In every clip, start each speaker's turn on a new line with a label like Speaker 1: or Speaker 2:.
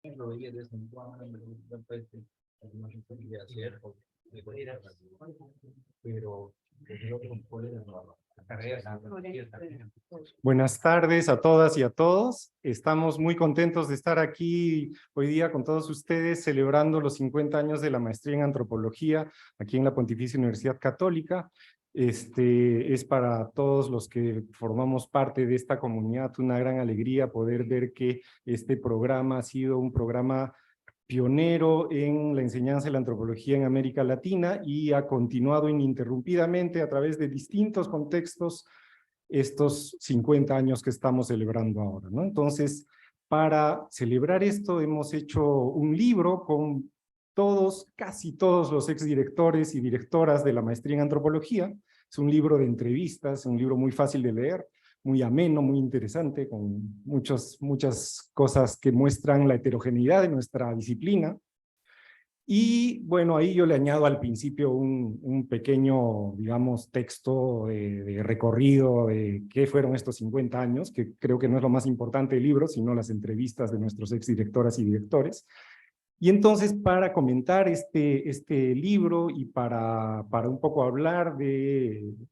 Speaker 1: Lo veía de vez en cuando, después no se podía hacer, pero el otro colega no.
Speaker 2: Buenas tardes a todas y a todos. Estamos muy contentos de estar aquí hoy día con todos ustedes celebrando los 50 años de la maestría en antropología aquí en la Pontificia Universidad Católica. Es para todos los que formamos parte de esta comunidad una gran alegría poder ver que este programa ha sido un programa pionero en la enseñanza de la antropología en América Latina y ha continuado ininterrumpidamente a través de distintos contextos estos 50 años que estamos celebrando ahora, ¿no? Entonces, para celebrar esto hemos hecho un libro con todos, casi todos los exdirectores y directoras de la maestría en antropología. Es un libro de entrevistas, un libro muy fácil de leer, muy ameno, muy interesante, con muchas cosas que muestran la heterogeneidad de nuestra disciplina. Y bueno, ahí yo le añado al principio un pequeño, digamos, texto de recorrido de qué fueron estos 50 años, que creo que no es lo más importante del libro, sino las entrevistas de nuestros exdirectoras y directores. Y entonces, para comentar este libro y para un poco hablar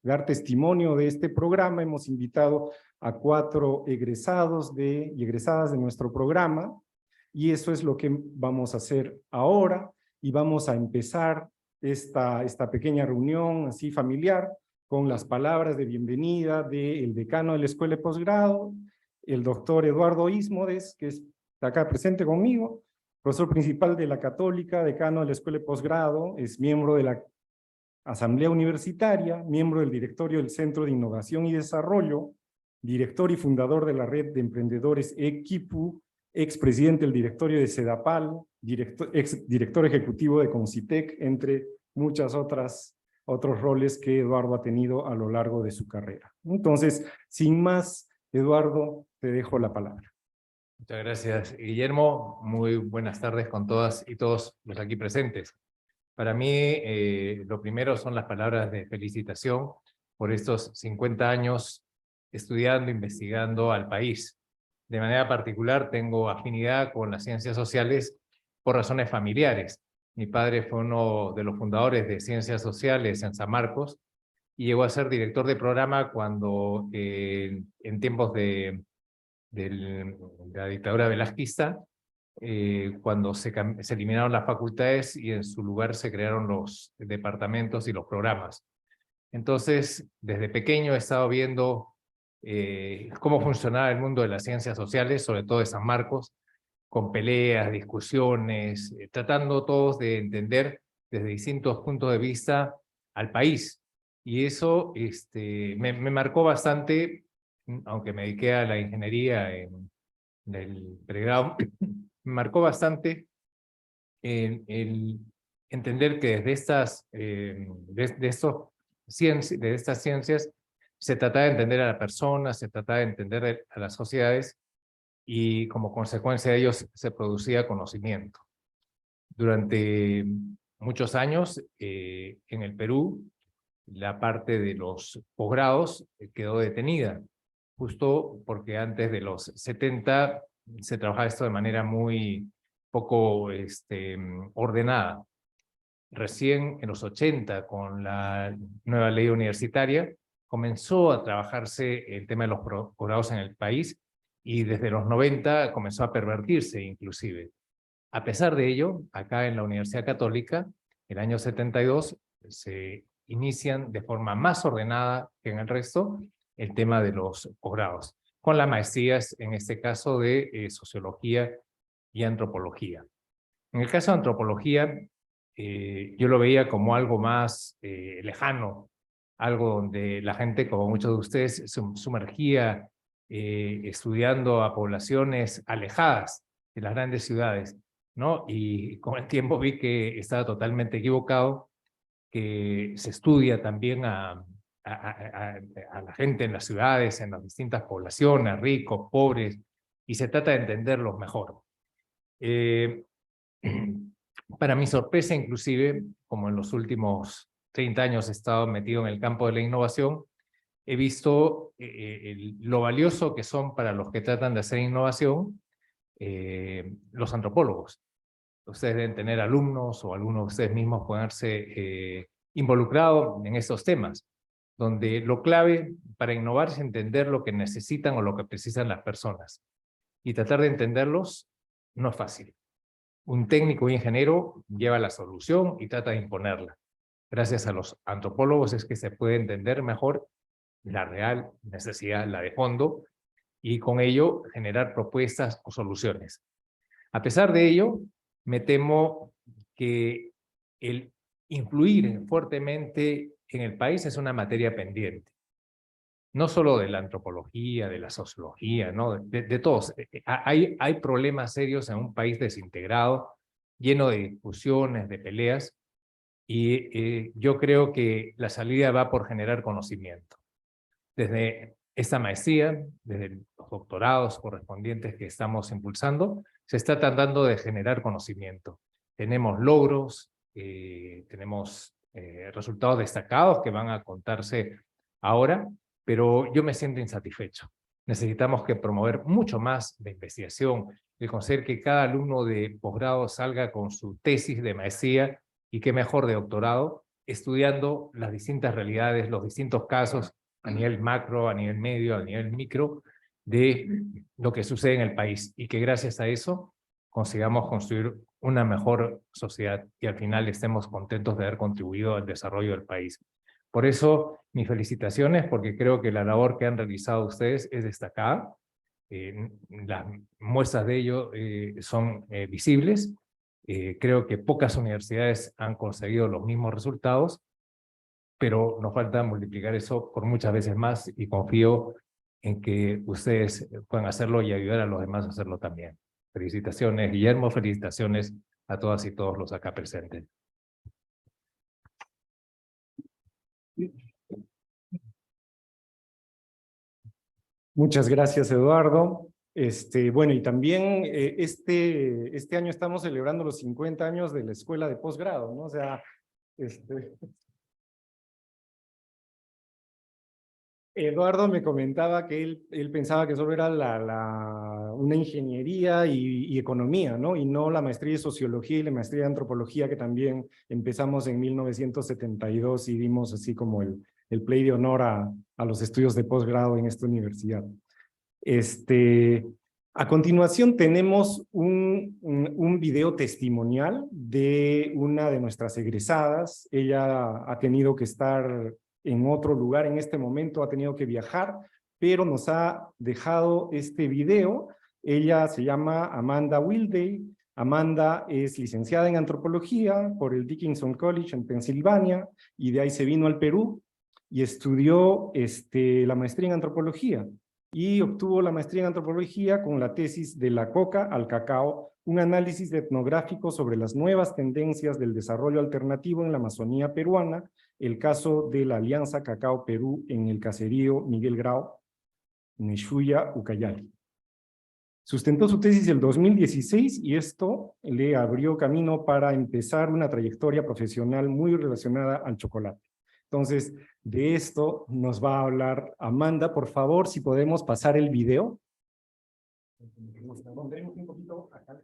Speaker 2: dar testimonio de este programa, hemos invitado a 4 egresados y egresadas de nuestro programa, y eso es lo que vamos a hacer ahora, y vamos a empezar esta pequeña reunión así familiar con las palabras de bienvenida del decano de la Escuela de Posgrado, el doctor Eduardo Ismodes, que está acá presente conmigo, profesor principal de la Católica, decano de la Escuela de Posgrado, es miembro de la Asamblea Universitaria, miembro del directorio del Centro de Innovación y Desarrollo, director y fundador de la Red de Emprendedores Equipu, expresidente del directorio de CEDAPAL, exdirector ejecutivo de Concitec, entre muchos otros roles que Eduardo ha tenido a lo largo de su carrera. Entonces, sin más, Eduardo, te dejo la palabra.
Speaker 3: Muchas gracias, Guillermo. Muy buenas tardes con todas y todos los aquí presentes. Para mí, lo primero son las palabras de felicitación por estos 50 años estudiando, investigando al país. De manera particular, tengo afinidad con las ciencias sociales por razones familiares. Mi padre fue uno de los fundadores de Ciencias Sociales en San Marcos y llegó a ser director de programa cuando, en tiempos de la dictadura velazquista, cuando se eliminaron las facultades y en su lugar se crearon los departamentos y los programas. Entonces, desde pequeño he estado viendo cómo funcionaba el mundo de las ciencias sociales, sobre todo de San Marcos, con peleas, discusiones, tratando todos de entender desde distintos puntos de vista al país. Y eso me marcó bastante, aunque me dediqué a la ingeniería en el pregrado, me marcó bastante el entender que desde estas ciencias se trata de entender a la persona, se trata de entender a las sociedades y como consecuencia de ellos se producía conocimiento. Durante muchos años en el Perú, la parte de los posgrados quedó detenida, justo porque antes de los 70 se trabajaba esto de manera muy poco ordenada. Recién en los 80, con la nueva ley universitaria, comenzó a trabajarse el tema de los posgrados en el país y desde los 90 comenzó a pervertirse inclusive. A pesar de ello, acá en la Universidad Católica, el año 72, se inician de forma más ordenada que en el resto el tema de los posgrados, con las maestrías, en este caso de sociología y antropología. En el caso de antropología, yo lo veía como algo más lejano, algo donde la gente, como muchos de ustedes, se sumergía estudiando a poblaciones alejadas de las grandes ciudades, ¿no? Y con el tiempo vi que estaba totalmente equivocado, que se estudia también a la gente en las ciudades, en las distintas poblaciones, ricos, pobres, y se trata de entenderlos mejor. Para mi sorpresa, inclusive, como en los últimos 30 años he estado metido en el campo de la innovación, he visto lo valioso que son para los que tratan de hacer innovación los antropólogos. Ustedes deben tener alumnos o algunos de ustedes mismos pueden verse involucrados en estos temas, donde lo clave para innovar es entender lo que necesitan o lo que precisan las personas. Y tratar de entenderlos no es fácil. Un técnico ingeniero lleva la solución y trata de imponerla. Gracias a los antropólogos es que se puede entender mejor la real necesidad, la de fondo, y con ello generar propuestas o soluciones. A pesar de ello, me temo que el influir fuertemente en el país es una materia pendiente. No solo de la antropología, de la sociología, ¿no? de todos. Hay problemas serios en un país desintegrado, lleno de discusiones, de peleas, y yo creo que la salida va por generar conocimiento. Desde esta maestría, desde los doctorados correspondientes que estamos impulsando, se está tratando de generar conocimiento. Tenemos logros, tenemos resultados destacados que van a contarse ahora, pero yo me siento insatisfecho. Necesitamos que promover mucho más la investigación, el conseguir que cada alumno de posgrado salga con su tesis de maestría y qué mejor de doctorado, estudiando las distintas realidades, los distintos casos a nivel macro, a nivel medio, a nivel micro, de lo que sucede en el país, y que gracias a eso consigamos construir una mejor sociedad y al final estemos contentos de haber contribuido al desarrollo del país. Por eso, mis felicitaciones, porque creo que la labor que han realizado ustedes es destacada. Las muestras de ello son visibles. Creo que pocas universidades han conseguido los mismos resultados, pero nos falta multiplicar eso por muchas veces más y confío en que ustedes puedan hacerlo y ayudar a los demás a hacerlo también. Felicitaciones, Guillermo, felicitaciones a todas y todos los acá presentes.
Speaker 2: Muchas gracias, Eduardo. Bueno, y también este año estamos celebrando los 50 años de la escuela de posgrado, ¿no? O sea, Eduardo me comentaba que él pensaba que solo era una ingeniería y economía, ¿no? Y no la maestría de sociología y la maestría de antropología que también empezamos en 1972 y dimos así como el play de honor a los estudios de posgrado en esta universidad. A continuación tenemos un video testimonial de una de nuestras egresadas. Ella ha tenido que estar en otro lugar en este momento, ha tenido que viajar, pero nos ha dejado este video. Ella se llama Amanda Wilday. Amanda es licenciada en antropología por el Dickinson College en Pensilvania y de ahí se vino al Perú y estudió la maestría en antropología y obtuvo la maestría en antropología con la tesis de la coca al cacao, un análisis etnográfico sobre las nuevas tendencias del desarrollo alternativo en la Amazonía peruana, el caso de la Alianza Cacao Perú en el caserío Miguel Grau, Neshuya, Ucayali. Sustentó su tesis el 2016 y esto le abrió camino para empezar una trayectoria profesional muy relacionada al chocolate. Entonces, de esto nos va a hablar Amanda. Por favor, si podemos pasar el video. Un poquito acá.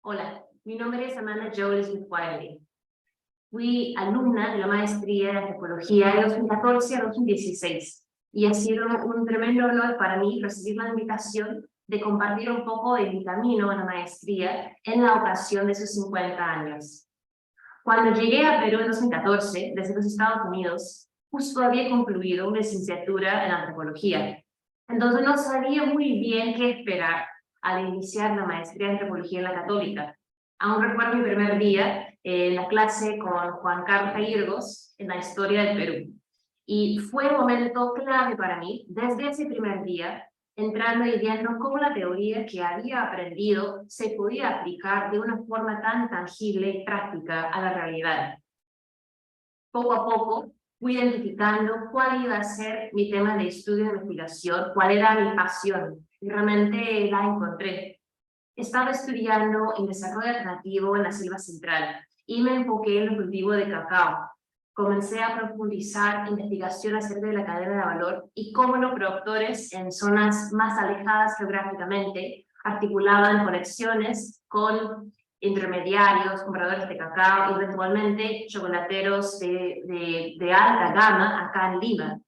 Speaker 4: Hola, mi nombre es Amanda Joel Smith Wiley. Fui alumna de la maestría de antropología de 2014 a 2016 y ha sido un tremendo honor para mí recibir la invitación de compartir un poco de mi camino a la maestría en la ocasión de sus 50 años. Cuando llegué a Perú en 2014, desde los Estados Unidos, justo había concluido una licenciatura en antropología. Entonces no sabía muy bien qué esperar al iniciar la maestría en antropología en la Católica. Aún recuerdo mi primer día en la clase con Juan Carlos Cairgos en la historia del Perú. Y fue un momento clave para mí. Desde ese primer día entrando y viendo cómo la teoría que había aprendido se podía aplicar de una forma tan tangible y práctica a la realidad. Poco a poco fui identificando cuál iba a ser mi tema de estudio e investigación, cuál era mi pasión, y realmente la encontré. Estaba estudiando en desarrollo alternativo en la selva central y me enfoqué en el cultivo de cacao. Comencé a profundizar investigación acerca de la cadena de valor y cómo los productores en zonas más alejadas geográficamente articulaban conexiones con intermediarios, compradores de cacao y eventualmente chocolateros de alta gama acá en Lima.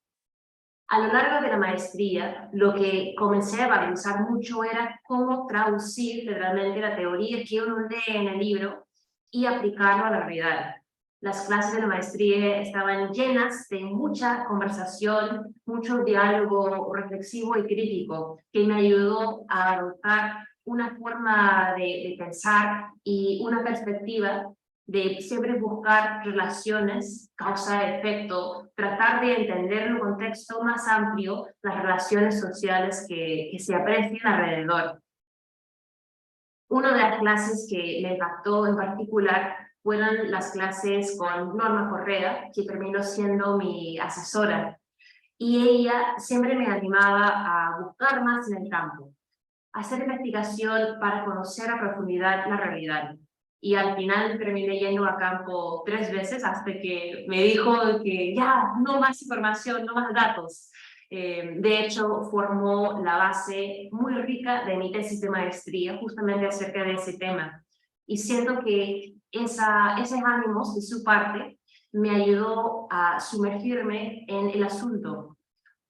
Speaker 4: A lo largo de la maestría, lo que comencé a valorizar mucho era cómo traducir realmente la teoría que uno lee en el libro y aplicarlo a la realidad. Las clases de la maestría estaban llenas de mucha conversación, mucho diálogo reflexivo y crítico, que me ayudó a adoptar una forma de pensar y una perspectiva de siempre buscar relaciones, causa-efecto, tratar de entender en un contexto más amplio las relaciones sociales que se aprecian alrededor. Una de las clases que me impactó en particular fueron las clases con Norma Correa, que terminó siendo mi asesora, y ella siempre me animaba a buscar más en el campo, a hacer investigación para conocer a profundidad la realidad. Y al final terminé yendo a campo 3 veces hasta que me dijo que ya, no más información, no más datos. De hecho, formó la base muy rica de mi tesis de maestría, justamente acerca de ese tema. Y siento que esos ánimos de su parte me ayudó a sumergirme en el asunto.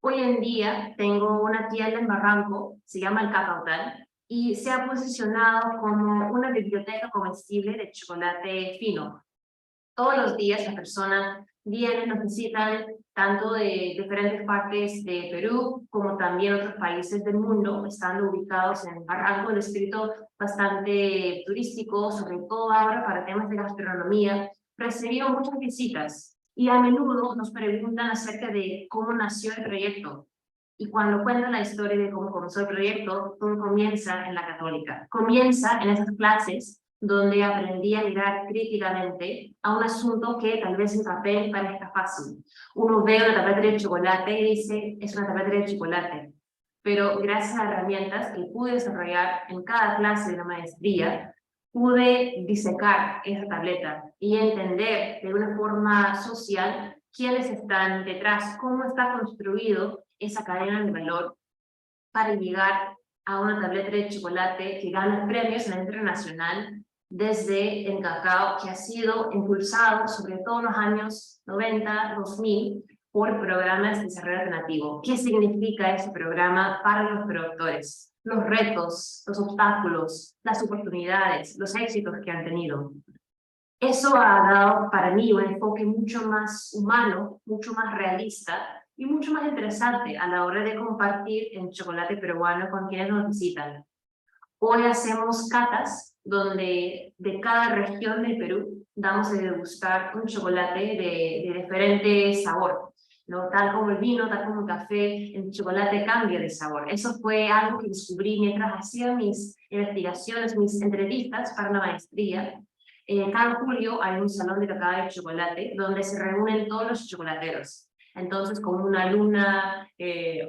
Speaker 4: Hoy en día tengo una tienda en Barranco, se llama El Cacautal, y se ha posicionado como una biblioteca comestible de chocolate fino. Todos los días las personas vienen, nos visitan, tanto de diferentes partes de Perú, como también otros países del mundo, están ubicados en Barranco, el distrito bastante turístico, sobre todo ahora para temas de gastronomía. Recibimos muchas visitas y a menudo nos preguntan acerca de cómo nació el proyecto. Y cuando cuentan la historia de cómo comenzó el proyecto, todo comienza en la Católica. Comienza en esas clases donde aprendí a mirar críticamente a un asunto que tal vez en papel parezca fácil. Uno ve una tableta de chocolate y dice, es una tableta de chocolate. Pero gracias a herramientas que pude desarrollar en cada clase de la maestría, pude disecar esa tableta y entender de una forma social quiénes están detrás, cómo está construido esa cadena de valor para llegar a una tableta de chocolate que gana premios a nivel internacional desde el cacao, que ha sido impulsado sobre todo en los años 90, 2000 por programas de desarrollo alternativo. ¿Qué significa ese programa para los productores? Los retos, los obstáculos, las oportunidades, los éxitos que han tenido. Eso ha dado para mí un enfoque mucho más humano, mucho más realista y mucho más interesante a la hora de compartir el chocolate peruano con quienes nos visitan. Hoy hacemos catas donde de cada región del Perú damos a degustar un chocolate de diferente sabor, ¿no? Tal como el vino, tal como el café, el chocolate cambia de sabor. Eso fue algo que descubrí mientras hacía mis investigaciones, mis entrevistas para la maestría. Cada julio hay un salón de cacao de chocolate donde se reúnen todos los chocolateros. Entonces, como una alumna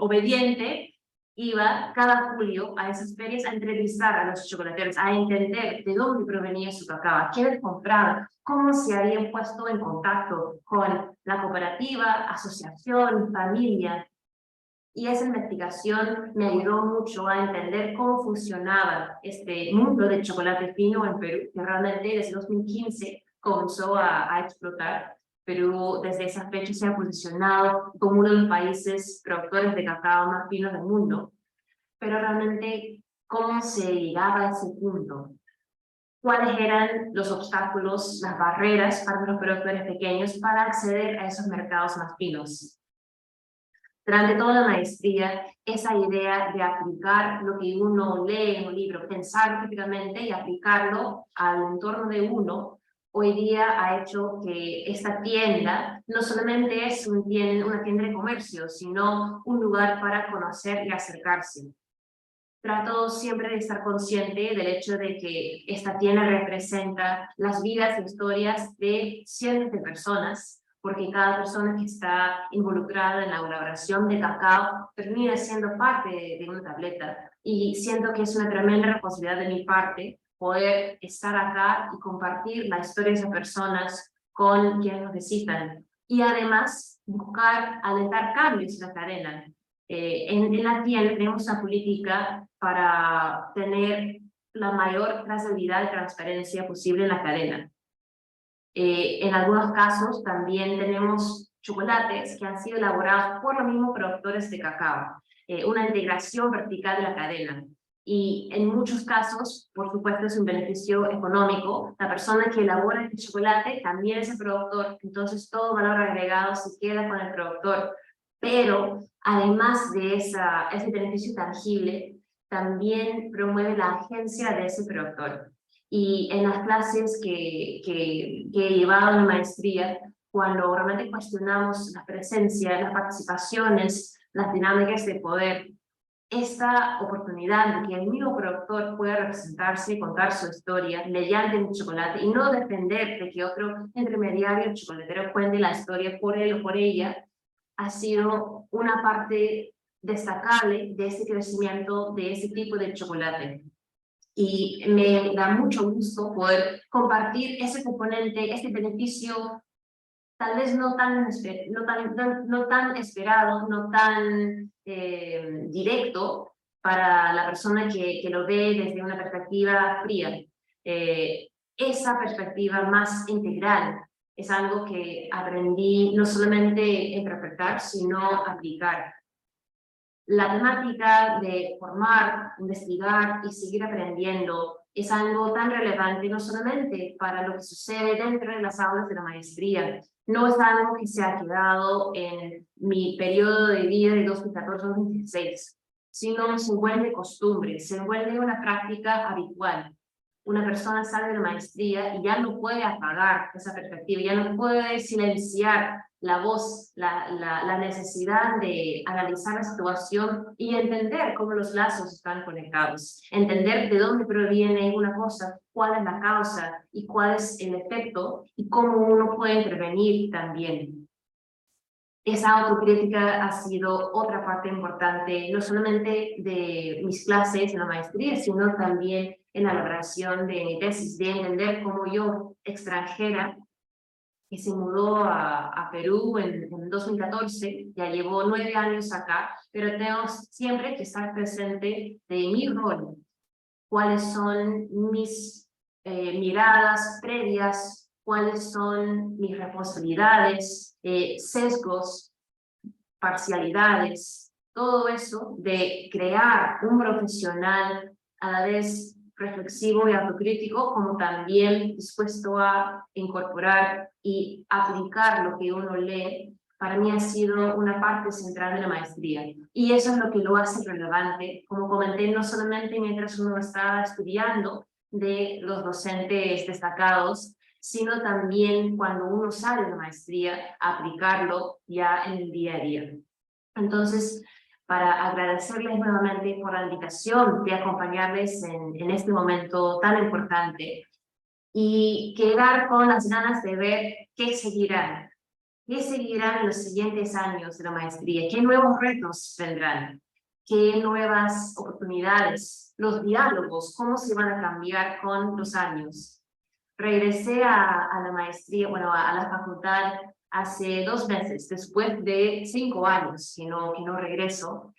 Speaker 4: obediente, iba cada julio a esas ferias a entrevistar a los chocolateros, a entender de dónde provenía su cacao, quiénes compraban, cómo se habían puesto en contacto con la cooperativa, asociación, familia. Y esa investigación me ayudó mucho a entender cómo funcionaba este mundo del chocolate fino en Perú, que realmente desde 2015 comenzó a explotar. Perú desde esa fecha se ha posicionado como uno de los países productores de cacao más finos del mundo. Pero realmente, ¿cómo se llegaba a ese punto? ¿Cuáles eran los obstáculos, las barreras para los productores pequeños para acceder a esos mercados más finos? Durante toda la maestría, esa idea de aplicar lo que uno lee en un libro, pensar críticamente y aplicarlo al entorno de uno, hoy día ha hecho que esta tienda no solamente es una tienda de comercio, sino un lugar para conocer y acercarse. trato siempre de estar consciente del hecho de que esta tienda representa las vidas e historias de cientos de personas, porque cada persona que está involucrada en la elaboración de cacao termina siendo parte de una tableta. Y siento que es una tremenda responsabilidad de mi parte poder estar acá y compartir la historia de esas personas con quienes nos necesitan. Y además buscar alentar cambios en la cadena. En la tienda tenemos una política para tener la mayor trazabilidad y transparencia posible en la cadena. En algunos casos también tenemos chocolates que han sido elaborados por los mismos productores de cacao, una integración vertical de la cadena. Y en muchos casos, por supuesto, es un beneficio económico. La persona que elabora este chocolate también es el productor, entonces todo valor agregado se queda con el productor. Pero además de ese beneficio tangible, también promueve la agencia de ese productor. Y en las clases que he llevado en la maestría, cuando realmente cuestionamos la presencia, las participaciones, las dinámicas de poder, esta oportunidad de que el mismo productor pueda representarse y contar su historia mediante un chocolate y no depender de que otro intermediario chocolatero cuente la historia por él o por ella, ha sido una parte destacable de este crecimiento de este tipo de chocolate. Y me da mucho gusto poder compartir ese componente, este beneficio, tal vez no tan esperado, no tan directo para la persona que lo ve desde una perspectiva fría. Esa perspectiva más integral es algo que aprendí no solamente a interpretar, sino a aplicar. La temática de formar, investigar y seguir aprendiendo es algo tan relevante no solamente para lo que sucede dentro de las aulas de la maestría, no es algo que se ha quedado en mi periodo de vida de 2014-2016, sino se vuelve costumbre, se vuelve una práctica habitual. Una persona sale de la maestría y ya no puede apagar esa perspectiva, ya no puede silenciar la voz, la necesidad de analizar la situación y entender cómo los lazos están conectados, entender de dónde proviene una cosa, cuál es la causa y cuál es el efecto y cómo uno puede intervenir también. Esa autocrítica ha sido otra parte importante, no solamente de mis clases en la maestría, sino también en la elaboración de mi tesis, de entender cómo yo, extranjera, que se mudó a Perú en 2014, ya llevo 9 años acá, pero tengo siempre que estar presente de mi rol, cuáles son mis miradas previas, cuáles son mis responsabilidades, sesgos, parcialidades, todo eso de crear un profesional a la vez reflexivo y autocrítico, como también dispuesto a incorporar y aplicar lo que uno lee, para mí ha sido una parte central de la maestría. Y eso es lo que lo hace relevante, como comenté, no solamente mientras uno está estudiando de los docentes destacados, sino también cuando uno sale de la maestría, aplicarlo ya en el día a día. Entonces, para agradecerles nuevamente por la invitación de acompañarles en este momento tan importante y quedar con las ganas de ver qué seguirán en los siguientes años de la maestría, qué nuevos retos vendrán, qué nuevas oportunidades, los diálogos, cómo se van a cambiar con los años. Regresé a la maestría, a la facultad hace 2 meses, después de 5 años que no regreso,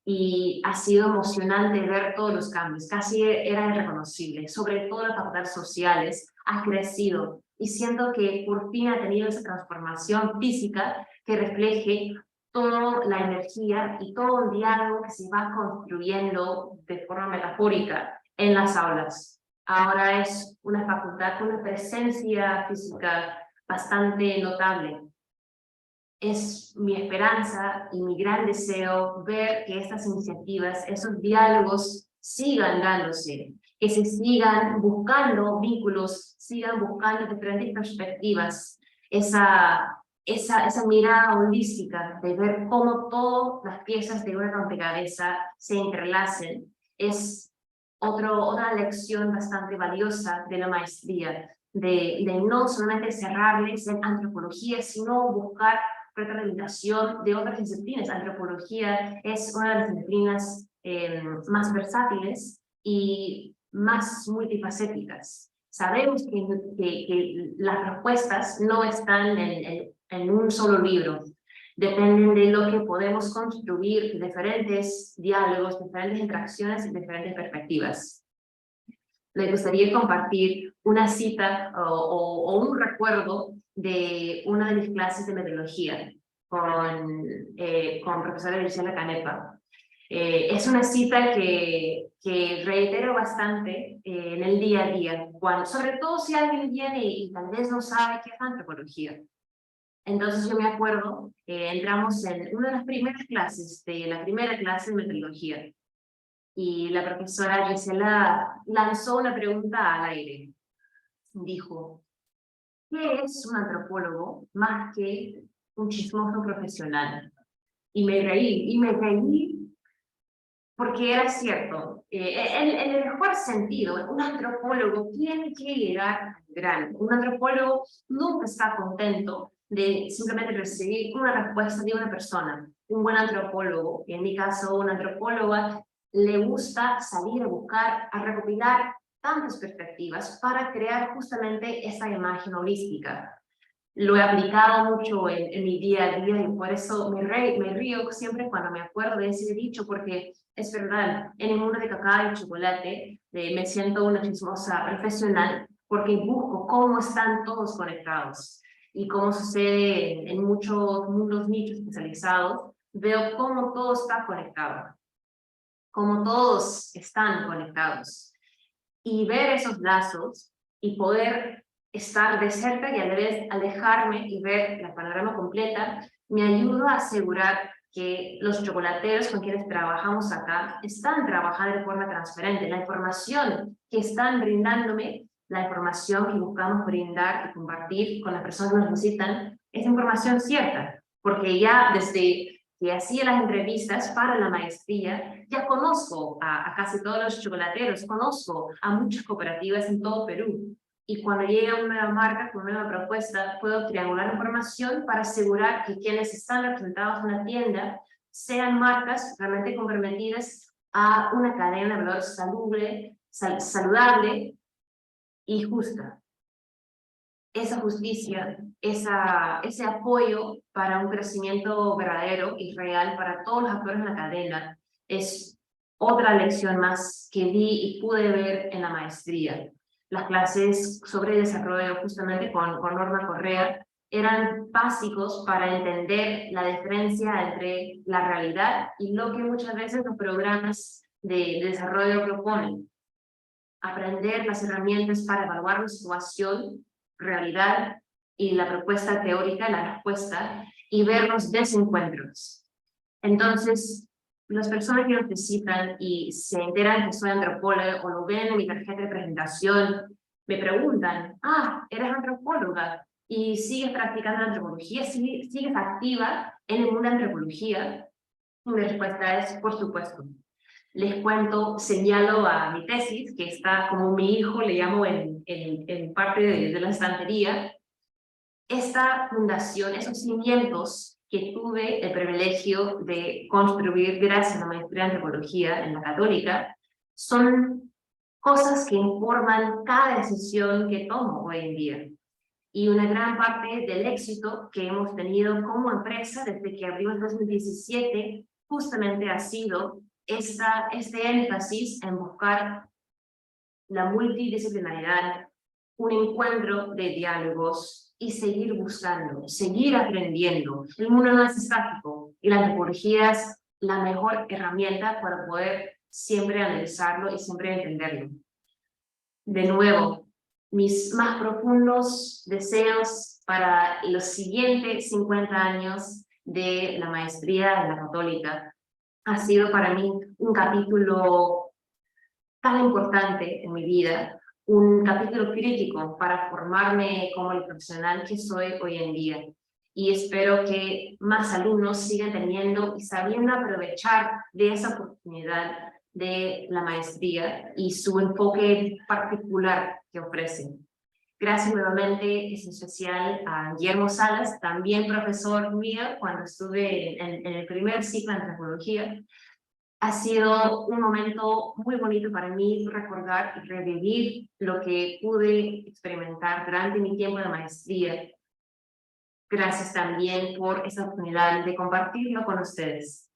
Speaker 4: y ha sido emocionante ver todos los cambios, casi era irreconocible, sobre todo la facultad de sociales ha crecido, y siento que por fin ha tenido esa transformación física que refleje toda la energía y todo el diálogo que se va construyendo de forma metafórica en las aulas. Ahora es una facultad con una presencia física bastante notable. Es mi esperanza y mi gran deseo ver que estas iniciativas, esos diálogos sigan dándose, que se sigan buscando vínculos, sigan buscando diferentes perspectivas, esa mirada holística de ver cómo todas las piezas de una rompecabezas se entrelacen es otra lección bastante valiosa de la maestría, de no solamente cerrarles en antropología, sino buscar retroalimentación de otras disciplinas. Antropología es una de las disciplinas más versátiles y más multifacéticas. Sabemos que las respuestas no están en un solo libro. Dependen de lo que podemos construir, diferentes diálogos, diferentes interacciones y diferentes perspectivas. Me gustaría compartir una cita o un recuerdo de una de mis clases de metodología con profesora Luciana Canepa. Es una cita que reitero bastante en el día a día, sobre todo si alguien viene y tal vez no sabe qué es antropología. Entonces yo me acuerdo, entramos en una de las primeras clases, de la primera clase de metodología, y la profesora Gisela lanzó una pregunta al aire. Dijo, ¿qué es un antropólogo más que un chismoso profesional? Y me reí porque era cierto. En el mejor sentido, un antropólogo tiene que llegar al grano. Un antropólogo nunca está contento de simplemente recibir una respuesta de una persona. Un buen antropólogo, en mi caso una antropóloga, le gusta salir a buscar, a recopilar tantas perspectivas para crear justamente esa imagen holística. Lo he aplicado mucho en mi día a día y por eso me río siempre cuando me acuerdo de ese dicho, porque es verdad, en el mundo de cacao y chocolate me siento una chismosa profesional porque busco cómo están todos conectados y cómo sucede en muchos mundos nichos especializados, veo cómo todo está conectado, cómo todos están conectados y ver esos lazos y poder estar de cerca y a la vez alejarme y ver la panorama completa, me ayuda a asegurar que los chocolateros con quienes trabajamos acá están trabajando de forma transparente. La información que están brindándome, la información que buscamos brindar y compartir con las personas que nos visitan, es información cierta, porque ya desde que hacía las entrevistas para la maestría, ya conozco a casi todos los chocolateros, conozco a muchas cooperativas en todo Perú. Y cuando llega una nueva marca con una nueva propuesta, puedo triangular información para asegurar que quienes están representados en la tienda sean marcas realmente comprometidas a una cadena de valor saludable y justa. Esa justicia, ese apoyo para un crecimiento verdadero y real para todos los actores en la cadena es otra lección más que vi y pude ver en la maestría. Las clases sobre desarrollo justamente con Norma Correa eran básicos para entender la diferencia entre la realidad y lo que muchas veces los programas de desarrollo proponen. Aprender las herramientas para evaluar la situación, realidad y la propuesta teórica, la respuesta, y ver los desencuentros. Entonces, las personas que nos visitan y se enteran que soy antropóloga o lo ven en mi tarjeta de presentación, me preguntan, ¿eres antropóloga? ¿Y sigues practicando antropología? ¿Sigues activa en el mundo de antropología? Y mi respuesta es, por supuesto. Les cuento, señalo a mi tesis, que está como mi hijo, le llamo en parte de la estantería. Esta fundación, esos cimientos que tuve el privilegio de construir gracias a la maestría en antropología en la Católica, son cosas que informan cada decisión que tomo hoy en día. Y una gran parte del éxito que hemos tenido como empresa desde que abrimos en 2017 justamente ha sido este énfasis en buscar la multidisciplinaridad, un encuentro de diálogos y seguir buscando, seguir aprendiendo. El mundo no es estático y la antropología es la mejor herramienta para poder siempre analizarlo y siempre entenderlo. De nuevo, mis más profundos deseos para los siguientes 50 años de la maestría en la Católica. Ha sido para mí un capítulo tan importante en mi vida, un capítulo crítico para formarme como el profesional que soy hoy en día. Y espero que más alumnos sigan teniendo y sabiendo aprovechar de esa oportunidad de la maestría y su enfoque particular que ofrecen. Gracias nuevamente, es especial a Guillermo Salas, también profesor mío cuando estuve en el primer ciclo de antropología. Ha sido un momento muy bonito para mí recordar y revivir lo que pude experimentar durante mi tiempo de maestría. Gracias también por esta oportunidad de compartirlo con ustedes.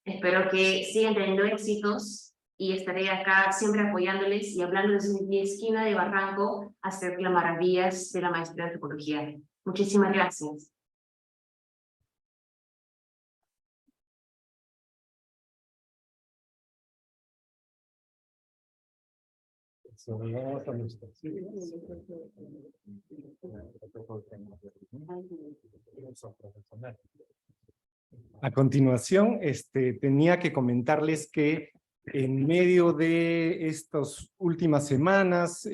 Speaker 4: Espero que sigan teniendo éxitos y estaré acá siempre apoyándoles y hablando desde mi esquina de Barranco acerca de las maravillas de la maestría de antropología. Muchísimas gracias.
Speaker 2: A continuación, tenía que comentarles que en medio de estas últimas semanas,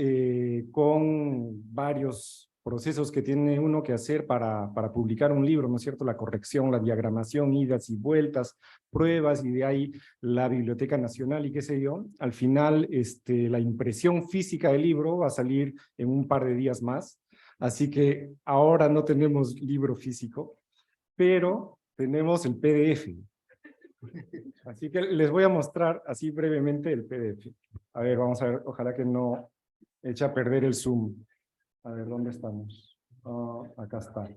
Speaker 2: con varios procesos que tiene uno que hacer para publicar un libro, ¿no es cierto? La corrección, la diagramación, idas y vueltas, pruebas, y de ahí la Biblioteca Nacional y qué sé yo. Al final, la impresión física del libro va a salir en un par de días más. Así que ahora no tenemos libro físico, pero tenemos el PDF. Así que les voy a mostrar así brevemente el PDF. A ver, vamos a ver, ojalá que no eche a perder el Zoom. A ver, ¿dónde estamos? Acá está.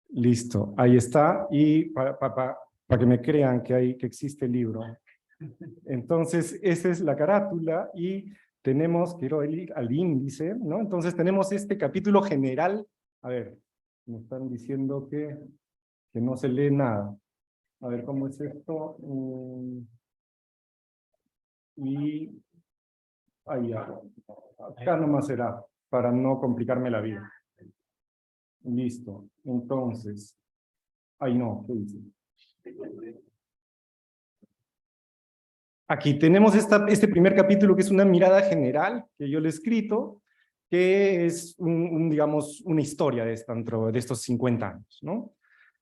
Speaker 2: Listo, ahí está. Y para que me crean que existe el libro. Entonces, esa es la carátula y tenemos, quiero ir al índice, ¿no? Entonces tenemos este capítulo general. A ver, me están diciendo que no se lee nada. A ver, ¿cómo es esto? Y ahí ya. Acá nomás será, para no complicarme la vida. Listo. Entonces. Ay, no, ¿qué dice? Aquí tenemos este primer capítulo que es una mirada general que yo le he escrito, que es, digamos, una historia de estos 50 años, ¿no?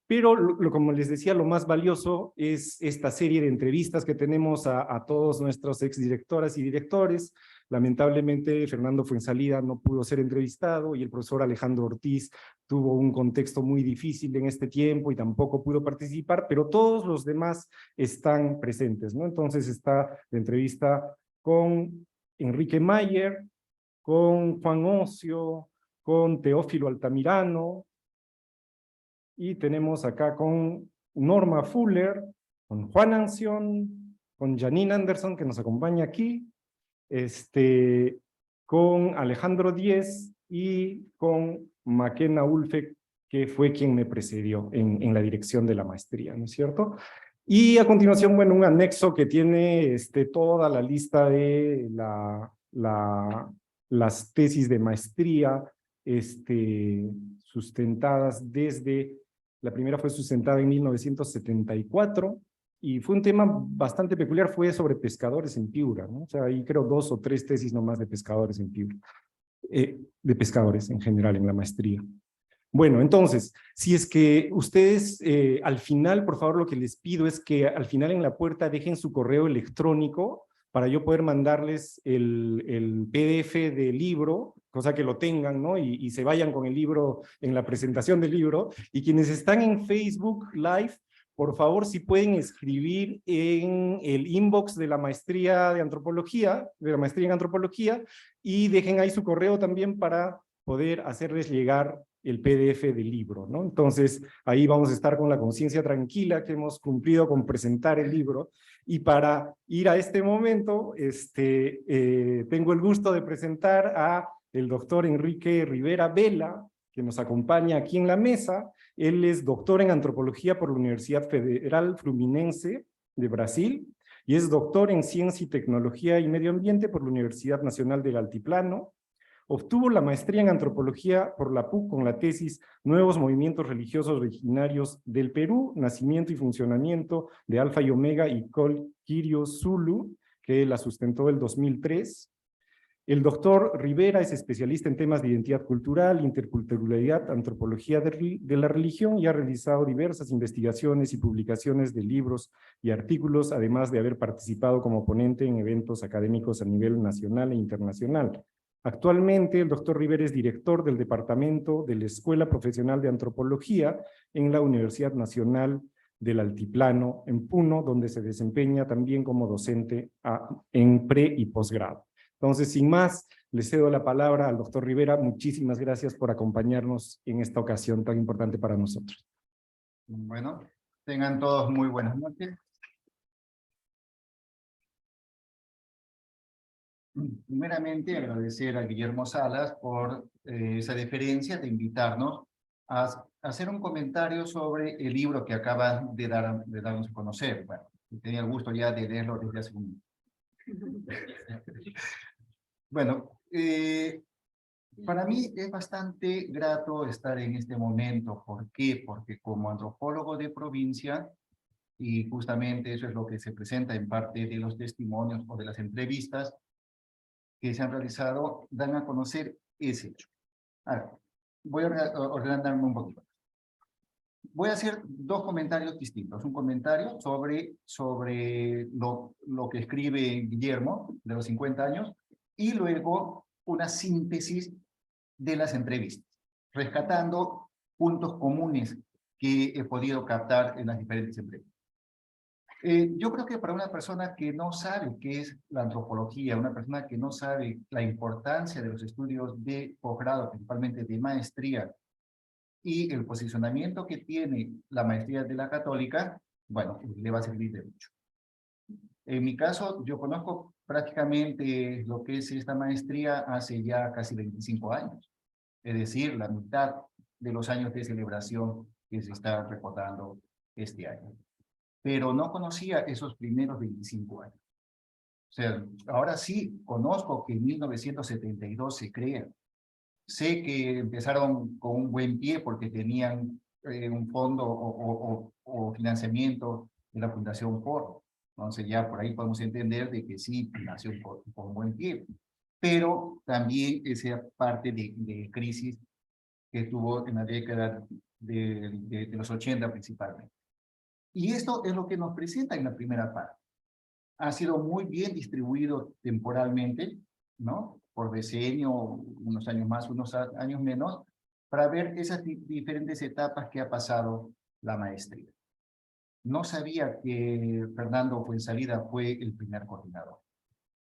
Speaker 2: Pero, como les decía, lo más valioso es esta serie de entrevistas que tenemos a todos nuestros exdirectoras y directores. Lamentablemente, Fernando Fuenzalida no pudo ser entrevistado y el profesor Alejandro Ortiz tuvo un contexto muy difícil en este tiempo y tampoco pudo participar, pero todos los demás están presentes, ¿no? Entonces está la entrevista con Enrique Mayer, con Juan Ocio, con Teófilo Altamirano, y tenemos acá con Norma Fuller, con Juan Anción, con Janine Anderson, que nos acompaña aquí, con Alejandro Díez y con Maquena Ulfe, que fue quien me precedió en la dirección de la maestría, ¿no es cierto? Y a continuación, bueno, un anexo que tiene toda la lista de las tesis de maestría sustentadas desde... La primera fue sustentada en 1974 y fue un tema bastante peculiar, fue sobre pescadores en Piura, ¿no? O sea, ahí creo 2 o 3 tesis nomás de pescadores en Piura, de pescadores en general en la maestría. Bueno, entonces, si es que ustedes al final, por favor, lo que les pido es que al final en la puerta dejen su correo electrónico para yo poder mandarles el PDF del libro, cosa que lo tengan, ¿no? Y se vayan con el libro en la presentación del libro. Y quienes están en Facebook Live, por favor, si pueden escribir en el inbox de la maestría de antropología, de la maestría en antropología, y dejen ahí su correo también para poder hacerles llegar el PDF del libro, ¿no? Entonces, ahí vamos a estar con la conciencia tranquila que hemos cumplido con presentar el libro. Y para ir a este momento, tengo el gusto de presentar a el doctor Enrique Rivera Vela, que nos acompaña aquí en la mesa. Él es doctor en antropología por la Universidad Federal Fluminense de Brasil y es doctor en ciencia y tecnología y medio ambiente por la Universidad Nacional del Altiplano. Obtuvo la maestría en antropología por la PUC con la tesis Nuevos movimientos religiosos originarios del Perú, nacimiento y funcionamiento de Alfa y Omega y Col Quirio Zulu, que la sustentó el 2003. El doctor Rivera es especialista en temas de identidad cultural, interculturalidad, antropología de la religión y ha realizado diversas investigaciones y publicaciones de libros y artículos, además de haber participado como ponente en eventos académicos a nivel nacional e internacional. Actualmente, el doctor Rivera es director del Departamento de la Escuela Profesional de Antropología en la Universidad Nacional del Altiplano, en Puno, donde se desempeña también como docente en pre- y posgrado. Entonces, sin más, le cedo la palabra al doctor Rivera. Muchísimas gracias por acompañarnos en esta ocasión tan importante para nosotros.
Speaker 5: Bueno, tengan todos muy buenas noches. Primeramente, agradecer a Guillermo Salas por esa deferencia de invitarnos a hacer un comentario sobre el libro que acaba de darnos a conocer. Bueno, tenía el gusto ya de leerlo desde hace un... Bueno, para mí es bastante grato estar en este momento. ¿Por qué? Porque como antropólogo de provincia, y justamente eso es lo que se presenta en parte de los testimonios o de las entrevistas que se han realizado, dan a conocer ese hecho. Ahora, voy a ordenarme un poquito. Voy a hacer dos comentarios distintos. Un comentario sobre lo que escribe Guillermo, de los 50 años, y luego una síntesis de las entrevistas, rescatando puntos comunes que he podido captar en las diferentes entrevistas. Yo creo que para una persona que no sabe qué es la antropología, una persona que no sabe la importancia de los estudios de posgrado, principalmente de maestría, y el posicionamiento que tiene la maestría de la Católica, bueno, le va a servir de mucho. En mi caso, yo conozco prácticamente lo que es esta maestría hace ya casi 25 años. Es decir, la mitad de los años de celebración que se está recordando este año. Pero no conocía esos primeros 25 años. O sea, ahora sí conozco que en 1972 se crea. Sé que empezaron con un buen pie porque tenían un fondo o financiamiento de la Fundación Ford. Entonces ya por ahí podemos entender de que sí nació con buen pie. Pero también esa parte de crisis que tuvo en la década de los 80 principalmente. Y esto es lo que nos presenta en la primera parte. Ha sido muy bien distribuido temporalmente, ¿no? Por decenio, unos años más, unos años menos, para ver esas diferentes etapas que ha pasado la maestría. No sabía que Fernando Fuenzalida fue el primer coordinador.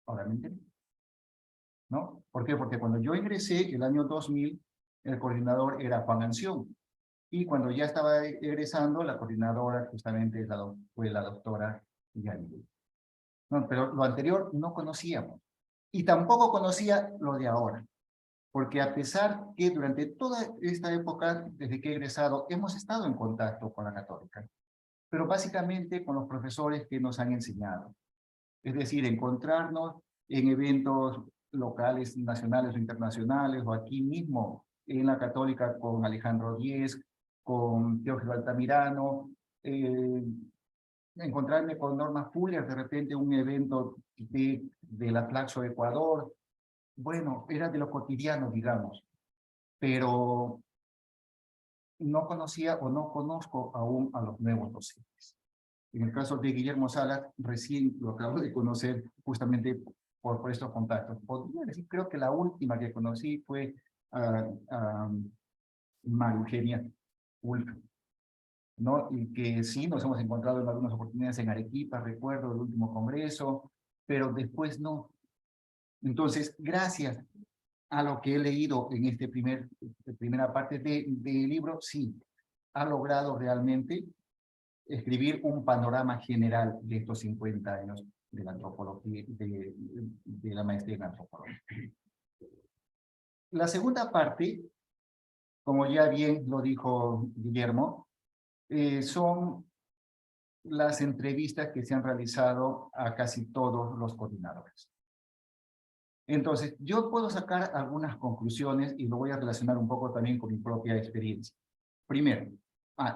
Speaker 5: Ahora me entendí, ¿no? ¿Por qué? Porque cuando yo ingresé, el año 2000, el coordinador era Juan Anción. Y cuando ya estaba egresando, la coordinadora justamente fue la doctora Yanni. No, pero lo anterior no conocíamos. Y tampoco conocía lo de ahora. Porque a pesar que durante toda esta época, desde que he egresado, hemos estado en contacto con la Católica. Pero básicamente con los profesores que nos han enseñado. Es decir, encontrarnos en eventos locales, nacionales o internacionales, o aquí mismo en la Católica con Alejandro Díez, con Teófilo Altamirano, encontrarme con Norma Fuller, de repente un evento de la Flaxo Ecuador. Bueno, era de lo cotidiano, digamos, pero no conocía o no conozco aún a los nuevos docentes. En el caso de Guillermo Salas, recién lo acabo de conocer justamente por estos contactos. Podría decir, creo que la última que conocí fue a María Eugenia Wolf, ¿no? Y que sí, nos hemos encontrado en algunas oportunidades en Arequipa, recuerdo el último congreso, pero después no. Entonces, gracias a lo que he leído en primera parte del libro, sí, ha logrado realmente escribir un panorama general de estos 50 años de la antropología, de la maestría en antropología. La segunda parte, como ya bien lo dijo Guillermo, son las entrevistas que se han realizado a casi todos los coordinadores. Entonces, yo puedo sacar algunas conclusiones y lo voy a relacionar un poco también con mi propia experiencia. Primero,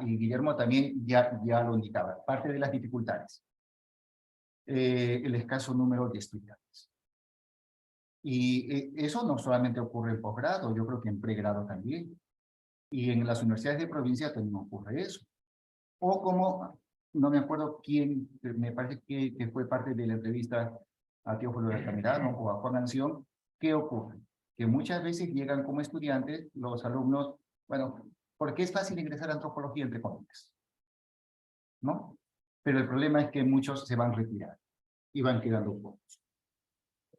Speaker 5: y Guillermo también ya lo indicaba, parte de las dificultades. El escaso número de estudiantes. Y eso no solamente ocurre en posgrado, yo creo que en pregrado también. Y en las universidades de provincia también ocurre eso. O como, no me acuerdo quién, me parece que fue parte de la entrevista a Teófilo Altamirano o a Juan Anción, ¿qué ocurre? Que muchas veces llegan como estudiantes los alumnos, bueno, porque es fácil ingresar a antropología entre comillas, ¿no? Pero el problema es que muchos se van retirando y van quedando pocos.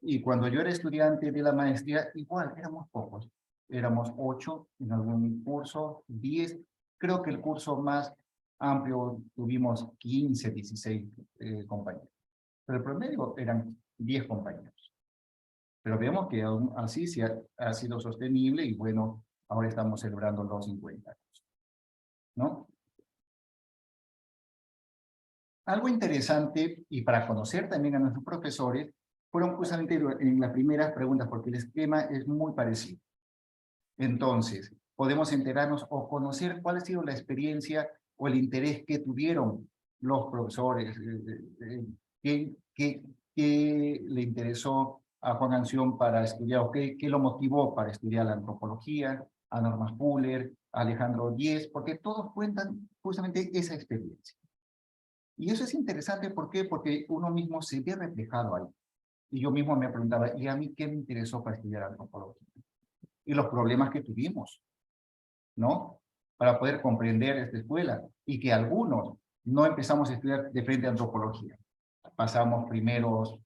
Speaker 5: Y cuando yo era estudiante de la maestría, igual, éramos pocos. Éramos 8 en algún curso, 10. Creo que el curso más amplio tuvimos 15, 16 compañeros. Pero el promedio eran 10 compañeros. Pero vemos que aún así se ha sido sostenible y bueno, ahora estamos celebrando los 50 años, ¿no? Algo interesante, y para conocer también a nuestros profesores, fueron justamente en las primeras preguntas, porque el esquema es muy parecido. Entonces, podemos enterarnos o conocer cuál ha sido la experiencia o el interés que tuvieron los profesores, qué le interesó a Juan Anción para estudiar, o qué lo motivó para estudiar la antropología, a Norma Fuller, a Alejandro Díez, porque todos cuentan justamente esa experiencia. Y eso es interesante, ¿por qué? Porque uno mismo se ve reflejado ahí. Y yo mismo me preguntaba, ¿y a mí qué me interesó para estudiar antropología? Y los problemas que tuvimos, ¿no? Para poder comprender esta escuela. Y que algunos no empezamos a estudiar de frente a antropología. Pasamos primero,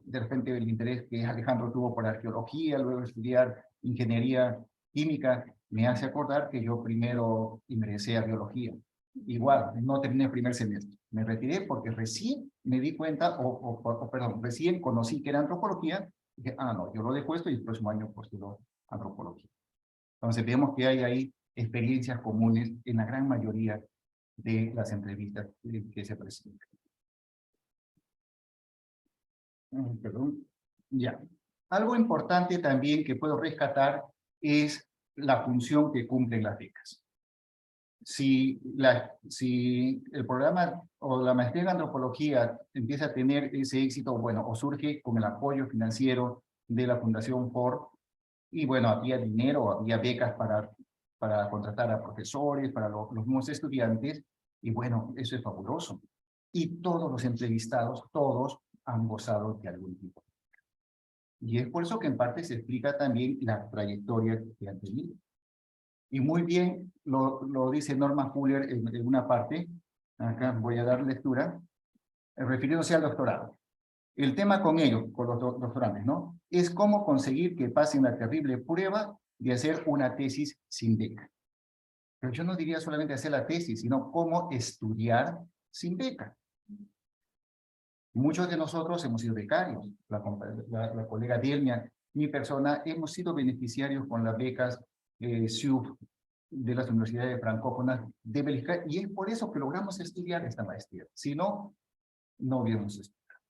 Speaker 5: de repente el interés que Alejandro tuvo por arqueología, luego estudiar ingeniería química, me hace acordar que yo primero ingresé a biología. Igual, no terminé el primer semestre. Me retiré porque recién me di cuenta, perdón, recién conocí que era antropología. Y dije, no, yo lo dejo esto y el próximo año postulo antropología. Entonces vemos que hay ahí experiencias comunes en la gran mayoría de las entrevistas que se presentan. Perdón. Ya. Algo importante también que puedo rescatar es la función que cumplen las becas. Si el programa o la maestría en antropología empieza a tener ese éxito, bueno, o surge con el apoyo financiero de la Fundación Ford, y bueno, había dinero, había becas para contratar a profesores, para los nuevos estudiantes, y bueno, eso es fabuloso. Y todos los entrevistados, todos han gozado de algún tipo. Y es por eso que en parte se explica también la trayectoria que han tenido. Y muy bien lo dice Norma Fuller en una parte, acá voy a dar lectura, refiriéndose al doctorado. El tema con ellos, con los doctorantes, ¿no? Es cómo conseguir que pasen la terrible prueba de hacer una tesis sin beca. Pero yo no diría solamente hacer la tesis, sino cómo estudiar sin beca. Muchos de nosotros hemos sido becarios. La colega Delmia, mi persona, hemos sido beneficiarios con las becas SUF de las universidades francófonas de Bélgica, y es por eso que logramos estudiar esta maestría. Si no, no hubiéramos estudiado.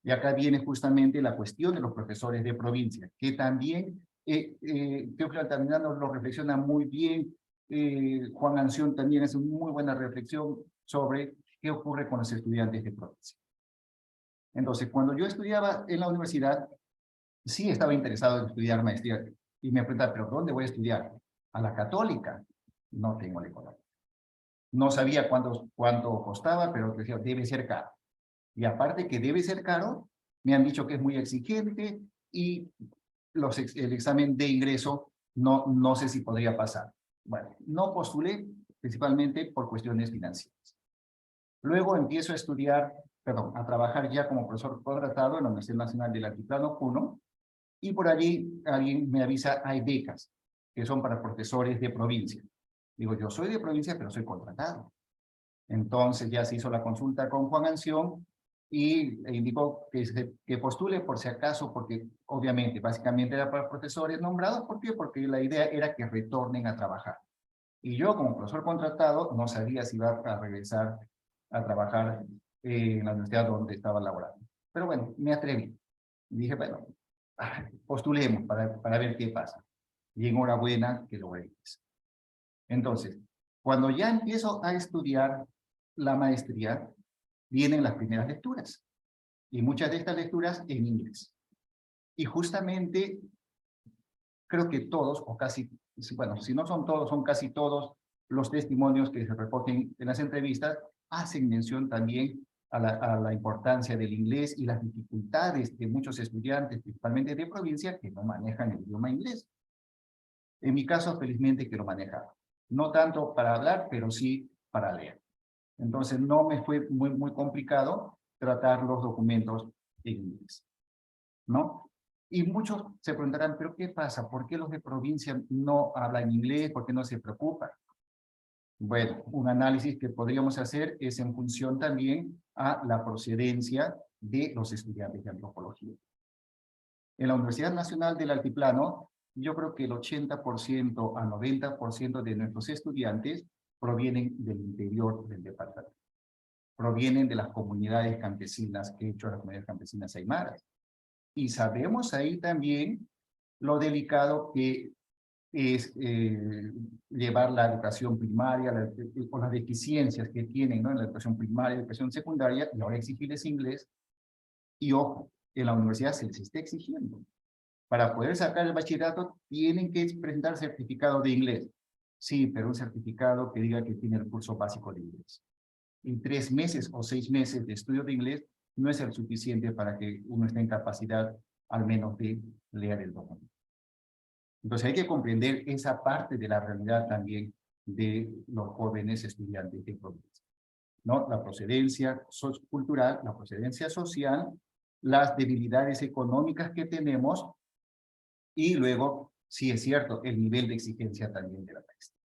Speaker 5: Y acá viene justamente la cuestión de los profesores de provincia, que también Teófilo Altamirano lo reflexiona muy bien, Juan Anción también hace una muy buena reflexión sobre qué ocurre con los estudiantes de provincia. Entonces, cuando yo estudiaba en la universidad, sí estaba interesado en estudiar maestría, y me preguntaba, ¿pero dónde voy a estudiar? ¿A la Católica? No tengo la economía. No sabía cuánto costaba, pero decía, debe ser caro. Y aparte que debe ser caro, me han dicho que es muy exigente y el examen de ingreso no sé si podría pasar. Bueno, no postulé principalmente por cuestiones financieras. Luego empiezo a estudiar, a trabajar ya como profesor contratado en la Universidad Nacional del Altiplano Puno, y por allí alguien me avisa, hay becas que son para profesores de provincia. Digo, yo soy de provincia, pero soy contratado. Entonces ya se hizo la consulta con Juan Anción y indicó que postule por si acaso, porque obviamente, básicamente era para profesores nombrados. ¿Por qué? Porque la idea era que retornen a trabajar. Y yo, como profesor contratado, no sabía si iba a regresar a trabajar en la universidad donde estaba laborando. Pero bueno, me atreví. Y dije, bueno, postulemos para ver qué pasa. Y enhorabuena que logré eso. Entonces, cuando ya empiezo a estudiar la maestría, vienen las primeras lecturas. Y muchas de estas lecturas en inglés. Y justamente creo que todos, o casi, bueno, si no son todos, son casi todos los testimonios que se recogen en las entrevistas, hacen mención también a la importancia del inglés y las dificultades de muchos estudiantes, principalmente de provincia, que no manejan el idioma inglés. En mi caso, felizmente que lo manejaba. No tanto para hablar, pero sí para leer. Entonces, no me fue muy complicado tratar los documentos en inglés, ¿no? Y muchos se preguntarán, ¿pero qué pasa? ¿Por qué los de provincia no hablan inglés? ¿Por qué no se preocupan? Bueno, un análisis que podríamos hacer es en función también a la procedencia de los estudiantes de antropología. En la Universidad Nacional del Altiplano, yo creo que el 80% a 90% de nuestros estudiantes provienen del interior del departamento. Provienen de las comunidades campesinas, que he hecho las comunidades campesinas aymaras. Y sabemos ahí también lo delicado que es llevar la educación primaria, o las deficiencias que tienen, ¿no?, en la educación primaria, educación secundaria, y ahora exigirles inglés. Y ojo, en la universidad se les está exigiendo. Para poder sacar el bachillerato, tienen que presentar certificado de inglés. Sí, pero un certificado que diga que tiene el curso básico de inglés. En 3 meses o 6 meses de estudio de inglés no es el suficiente para que uno esté en capacidad al menos de leer el documento. Entonces hay que comprender esa parte de la realidad también de los jóvenes estudiantes de provincia, ¿no? La procedencia cultural, la procedencia social, las debilidades económicas que tenemos y luego, sí es cierto, el nivel de exigencia también de la maestra.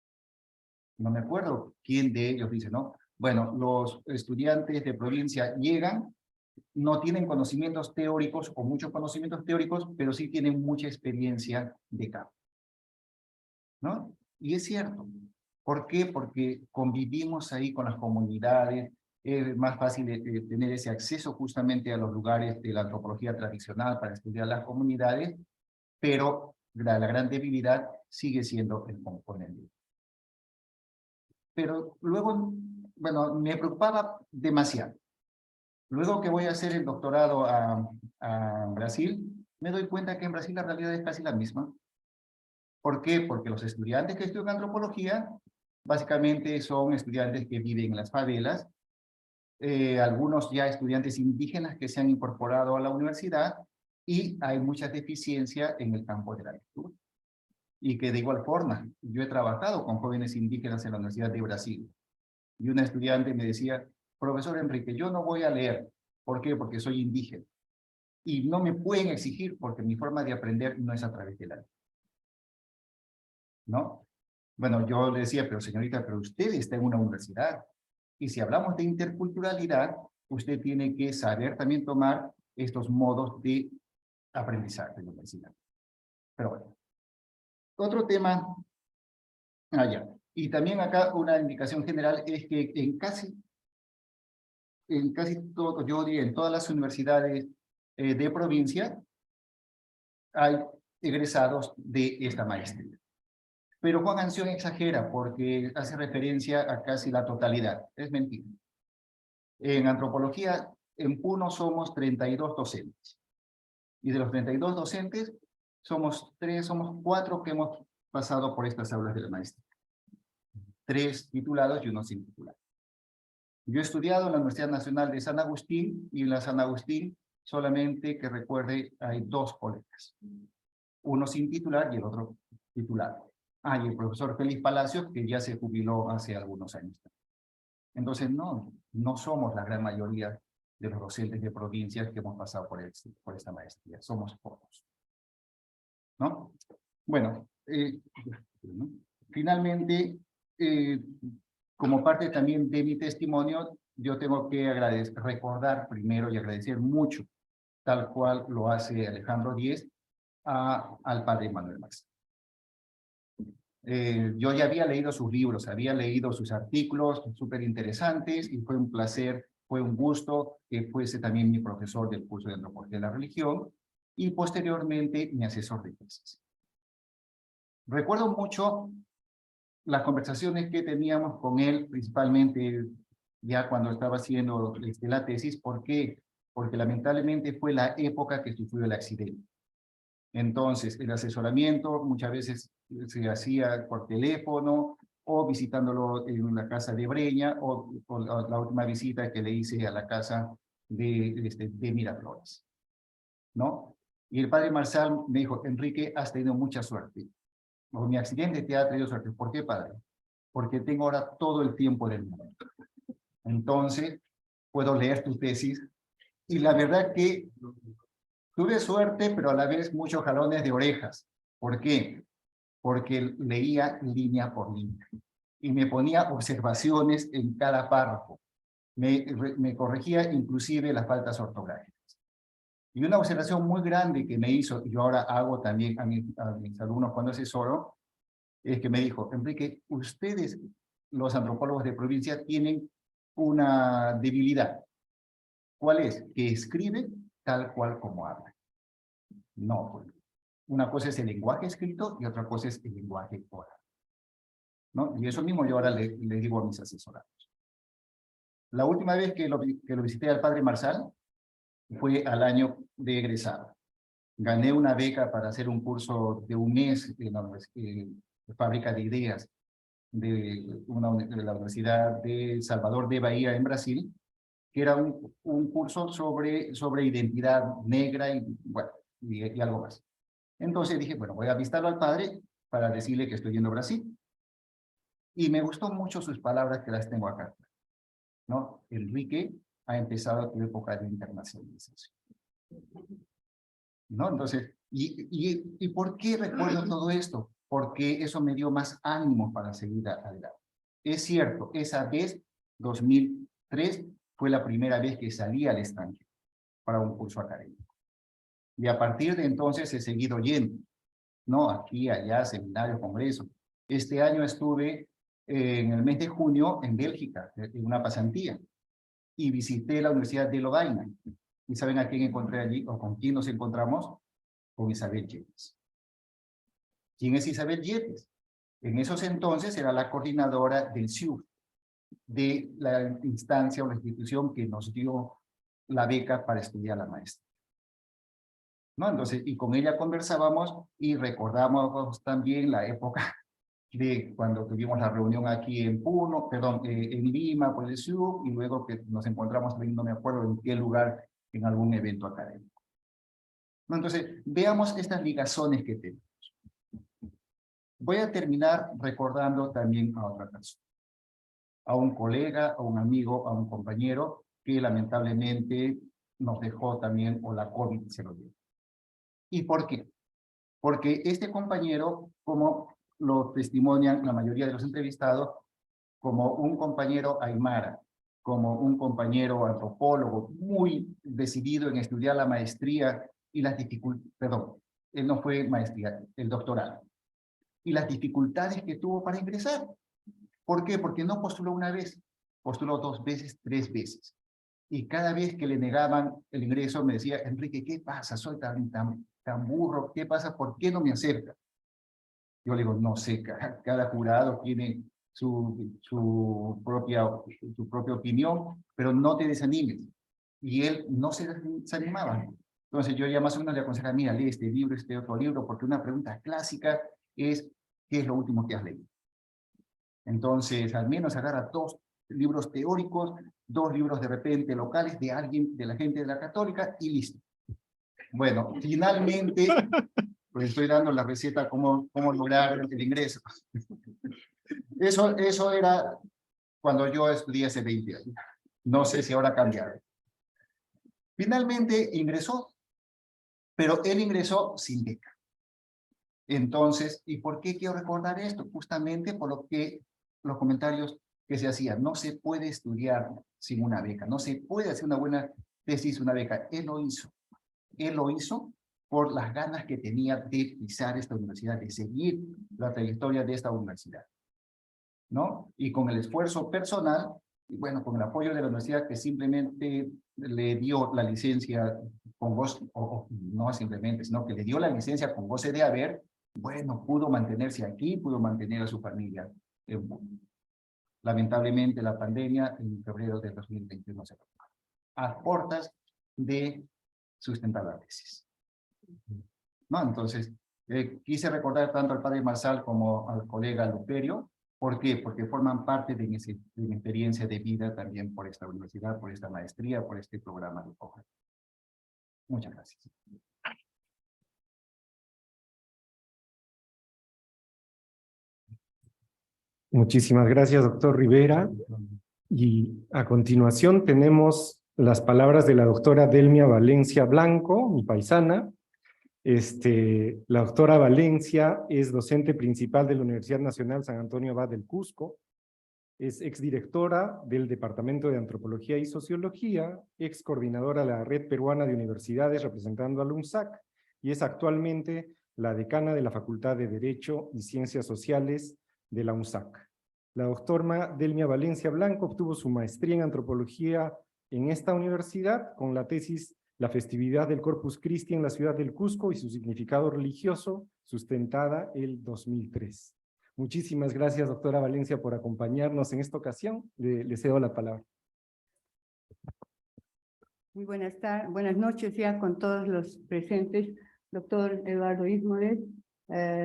Speaker 5: No me acuerdo quién de ellos dice, ¿no? Bueno, los estudiantes de provincia llegan, no tienen conocimientos teóricos o muchos conocimientos teóricos, pero sí tienen mucha experiencia de campo, ¿no? Y es cierto. ¿Por qué? Porque convivimos ahí con las comunidades, es más fácil tener ese acceso justamente a los lugares de la antropología tradicional para estudiar las comunidades, pero la gran debilidad sigue siendo el componente. Pero luego, bueno, me preocupaba demasiado. Luego que voy a hacer el doctorado a Brasil, me doy cuenta que en Brasil la realidad es casi la misma. ¿Por qué? Porque los estudiantes que estudian antropología, básicamente son estudiantes que viven en las favelas, algunos ya estudiantes indígenas que se han incorporado a la universidad, y hay mucha deficiencia en el campo de la lectura. Y que de igual forma, yo he trabajado con jóvenes indígenas en la Universidad de Brasil, y una estudiante me decía, profesor Enrique, yo no voy a leer. ¿Por qué? Porque soy indígena. Y no me pueden exigir porque mi forma de aprender no es a través de la lengua, ¿no? Bueno, yo le decía, pero señorita, pero usted está en una universidad. Y si hablamos de interculturalidad, usted tiene que saber también tomar estos modos de aprendizaje de la universidad. Pero bueno. Otro tema, allá. Y también acá una indicación general es que en casi todo, yo diría en todas las universidades de provincia, hay egresados de esta maestría. Pero Juan Anción exagera porque hace referencia a casi la totalidad. Es mentira. En antropología, en Puno somos 32 docentes. Y de los 32 docentes, somos 4 que hemos pasado por estas aulas de la maestría. 3 titulados y 1 sin titular. Yo he estudiado en la Universidad Nacional de San Agustín, y en la San Agustín, solamente que recuerde, hay 2 colegas. Uno sin titular y el otro titular. Y el profesor Félix Palacios, que ya se jubiló hace algunos años. Entonces, no somos la gran mayoría de los docentes de provincias que hemos pasado por esta maestría. Somos pocos, ¿no? Bueno, finalmente, como parte también de mi testimonio, yo tengo que recordar primero y agradecer mucho, tal cual lo hace Alejandro Díez, al padre Manuel Max. Yo ya había leído sus libros, había leído sus artículos súper interesantes, y fue un placer, fue un gusto que fuese también mi profesor del curso de Antropología de la Religión, y posteriormente mi asesor de tesis. Recuerdo mucho las conversaciones que teníamos con él, principalmente ya cuando estaba haciendo la tesis. ¿Por qué? Porque lamentablemente fue la época que sufrió el accidente. Entonces, el asesoramiento muchas veces se hacía por teléfono o visitándolo en la casa de Breña o la última visita que le hice a la casa de Miraflores, ¿no? Y el padre Marsal me dijo, Enrique, has tenido mucha suerte. O mi accidente te ha traído suerte. ¿Por qué, padre? Porque tengo ahora todo el tiempo del mundo. Entonces, puedo leer tu tesis. Y la verdad que tuve suerte, pero a la vez muchos jalones de orejas. ¿Por qué? Porque leía línea por línea. Y me ponía observaciones en cada párrafo. Me corregía inclusive las faltas ortográficas. Y una observación muy grande que me hizo, y yo ahora hago también a mis alumnos cuando asesoro, es que me dijo, Enrique, ustedes, los antropólogos de provincia, tienen una debilidad. ¿Cuál es? Que escriben tal cual como hablan. No, pues, una cosa es el lenguaje escrito y otra cosa es el lenguaje oral, ¿no? Y eso mismo yo ahora le digo a mis asesorados. La última vez que lo visité al padre Marsal fue al año de egresado. Gané una beca para hacer un curso de un mes en la Fábrica de Ideas de la Universidad de Salvador de Bahía en Brasil, que era un curso sobre identidad negra y, bueno, y algo más. Entonces dije, bueno, voy a visitarlo al padre para decirle que estoy yendo a Brasil. Y me gustó mucho sus palabras, que las tengo acá, ¿no? Enrique ha empezado tu época de internacionalización, ¿no? Entonces, ¿y por qué recuerdo todo esto? Porque eso me dio más ánimo para seguir adelante. Es cierto, esa vez, 2003, fue la primera vez que salí al extranjero para un curso académico. Y a partir de entonces he seguido yendo, ¿no? Aquí, allá, seminarios, congresos. Este año estuve en el mes de junio en Bélgica, en una pasantía, y visité la Universidad de Lovaina. ¿Y saben a quién encontré allí, o con quién nos encontramos? Con Isabel Yepes. ¿Quién es Isabel Yepes? En esos entonces era la coordinadora del SIUF, de la instancia o la institución que nos dio la beca para estudiar la maestría, ¿no? Entonces, y con ella conversábamos y recordamos también la época de cuando tuvimos la reunión aquí en Puno, perdón, en Lima, por el SIUF, y luego que nos encontramos, no me acuerdo en qué lugar, en algún evento académico. ¿No? Entonces, veamos estas ligazones que tenemos. Voy a terminar recordando también a otra persona, a un colega, a un amigo, a un compañero que lamentablemente nos dejó también, o la COVID se lo dio. ¿Y por qué? Porque este compañero, como lo testimonian la mayoría de los entrevistados, como un compañero aymara, como un compañero antropólogo muy decidido en estudiar la maestría y las dificultades, perdón, él no fue maestría, el doctorado, y las dificultades que tuvo para ingresar. ¿Por qué? Porque no postuló una vez, postuló 2 veces, 3 veces. Y cada vez que le negaban el ingreso me decía, Enrique, ¿qué pasa? Soy tan burro, ¿qué pasa? ¿Por qué no me acerca? Yo le digo, no sé, cada jurado tiene su propia opinión, pero no te desanimes. Y él no se desanimaba. Entonces yo ya más o menos le aconsejaba, mira, lee este libro, este otro libro, porque una pregunta clásica es, ¿qué es lo último que has leído? Entonces, al menos agarra 2 libros teóricos, 2 libros de repente locales de alguien, de la gente de la Católica, y listo. Bueno, finalmente, pues estoy dando la receta cómo lograr el ingreso. Eso era cuando yo estudié hace 20 años. No sé si ahora ha cambiado. Finalmente ingresó, pero él ingresó sin beca. Entonces, ¿y por qué quiero recordar esto? Justamente por lo que los comentarios que se hacían. No se puede estudiar sin una beca, no se puede hacer una buena tesis sin una beca. Él lo hizo. Él lo hizo por las ganas que tenía de pisar esta universidad, de seguir la trayectoria de esta universidad, ¿no? Y con el esfuerzo personal, y bueno, con el apoyo de la universidad que simplemente le dio la licencia con goce, o no simplemente, sino que le dio la licencia con goce de haber, bueno, pudo mantenerse aquí, pudo mantener a su familia en Puno. Lamentablemente la pandemia en febrero de 2021 se acabó, a portas de sustentar la tesis. ¿no? Entonces, quise recordar tanto al padre Marsal como al colega Luperio. ¿Por qué? Porque forman parte de mi experiencia de vida también por esta universidad, por esta maestría, por este programa de posgrado. Muchas gracias.
Speaker 2: Muchísimas gracias, doctor Rivera. Y a continuación tenemos las palabras de la doctora Delmia Valencia Blanco, mi paisana. La doctora Valencia es docente principal de la Universidad Nacional San Antonio Abad del Cusco. Es exdirectora del Departamento de Antropología y Sociología, ex coordinadora de la Red Peruana de Universidades representando al UNSAC, y es actualmente la decana de la Facultad de Derecho y Ciencias Sociales de la UNSAC. La doctora Delmia Valencia Blanco obtuvo su maestría en antropología en esta universidad con la tesis La festividad del Corpus Christi en la ciudad del Cusco y su significado religioso, sustentada el 2003. Muchísimas gracias, doctora Valencia, por acompañarnos en esta ocasión. Le cedo la palabra.
Speaker 6: Muy buenas noches ya con todos los presentes. Doctor Eduardo Ismoles,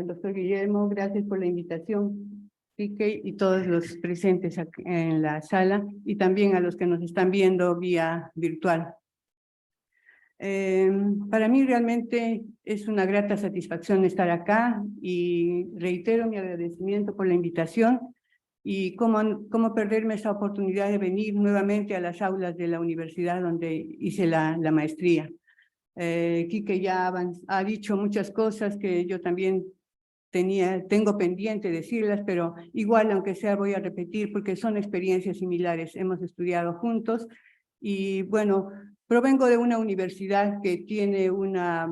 Speaker 6: doctor Guillermo, gracias por la invitación. Pique y todos los presentes aquí en la sala y también a los que nos están viendo vía virtual. Para mí realmente es una grata satisfacción estar acá y reitero mi agradecimiento por la invitación y cómo perderme esta oportunidad de venir nuevamente a las aulas de la universidad donde hice la maestría. Quique ya ha dicho muchas cosas que yo también tengo pendiente decirlas, pero igual aunque sea voy a repetir porque son experiencias similares, hemos estudiado juntos y bueno, provengo de una universidad que tiene una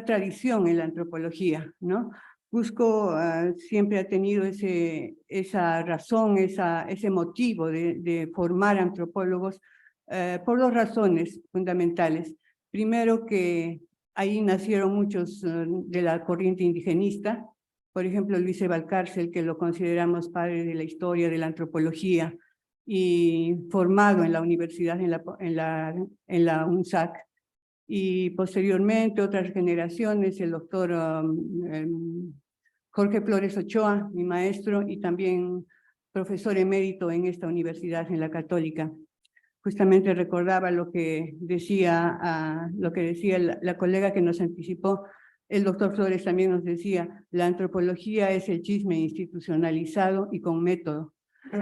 Speaker 6: tradición en la antropología, ¿no? Cusco siempre ha tenido esa razón, ese motivo de formar antropólogos por dos razones fundamentales. Primero que ahí nacieron muchos de la corriente indigenista, por ejemplo Luis E. Valcárcel, que lo consideramos padre de la historia de la antropología, y formado en la universidad, en la UNSAC, y posteriormente otras generaciones, el doctor Jorge Flores Ochoa, mi maestro, y también profesor emérito en esta universidad, en la Católica. Justamente recordaba lo que decía la colega que nos anticipó, el doctor Flores también nos decía, la antropología es el chisme institucionalizado y con método.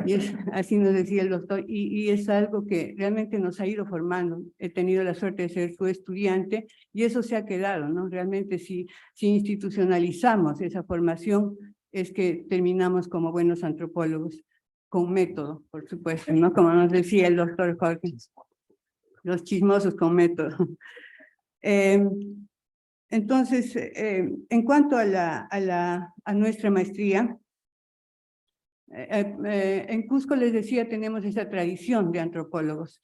Speaker 6: Y así nos decía el doctor, y es algo que realmente nos ha ido formando. He tenido la suerte de ser su estudiante y eso se ha quedado, ¿no? Realmente si institucionalizamos esa formación es que terminamos como buenos antropólogos, con método, por supuesto, ¿no? Como nos decía el doctor Jorge, los chismosos con método. Entonces, en cuanto a nuestra maestría, en Cusco les decía, tenemos esa tradición de antropólogos.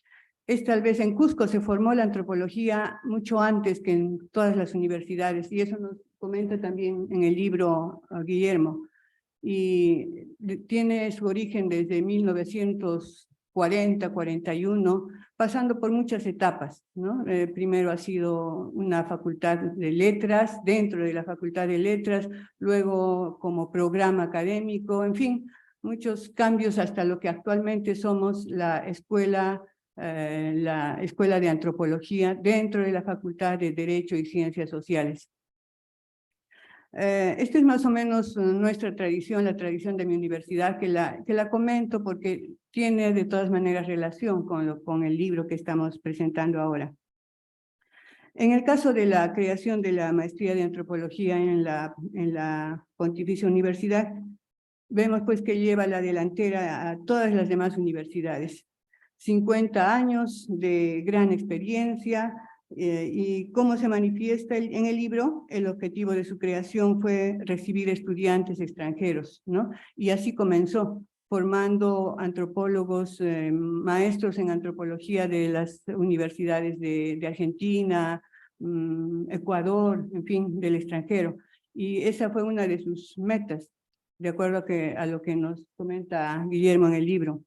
Speaker 6: Tal vez en Cusco se formó la antropología mucho antes que en todas las universidades, y eso nos comenta también en el libro Guillermo. Y tiene su origen desde 1940, 41, pasando por muchas etapas, ¿no? Primero ha sido una facultad de letras, dentro de la facultad de letras, luego como programa académico, en fin, muchos cambios hasta lo que actualmente somos la escuela de antropología dentro de la Facultad de Derecho y Ciencias Sociales. Esta es más o menos nuestra tradición, la tradición de mi universidad, que la comento porque tiene de todas maneras relación con el libro que estamos presentando ahora. En el caso de la creación de la maestría de antropología en la Pontificia Universidad, vemos pues que lleva la delantera a todas las demás universidades. 50 años de gran experiencia, y cómo se manifiesta en el libro, el objetivo de su creación fue recibir estudiantes extranjeros, ¿no? Y así comenzó, formando antropólogos, maestros en antropología de las universidades de Argentina, Ecuador, en fin, del extranjero. Y esa fue una de sus metas, de acuerdo a lo que nos comenta Guillermo en el libro.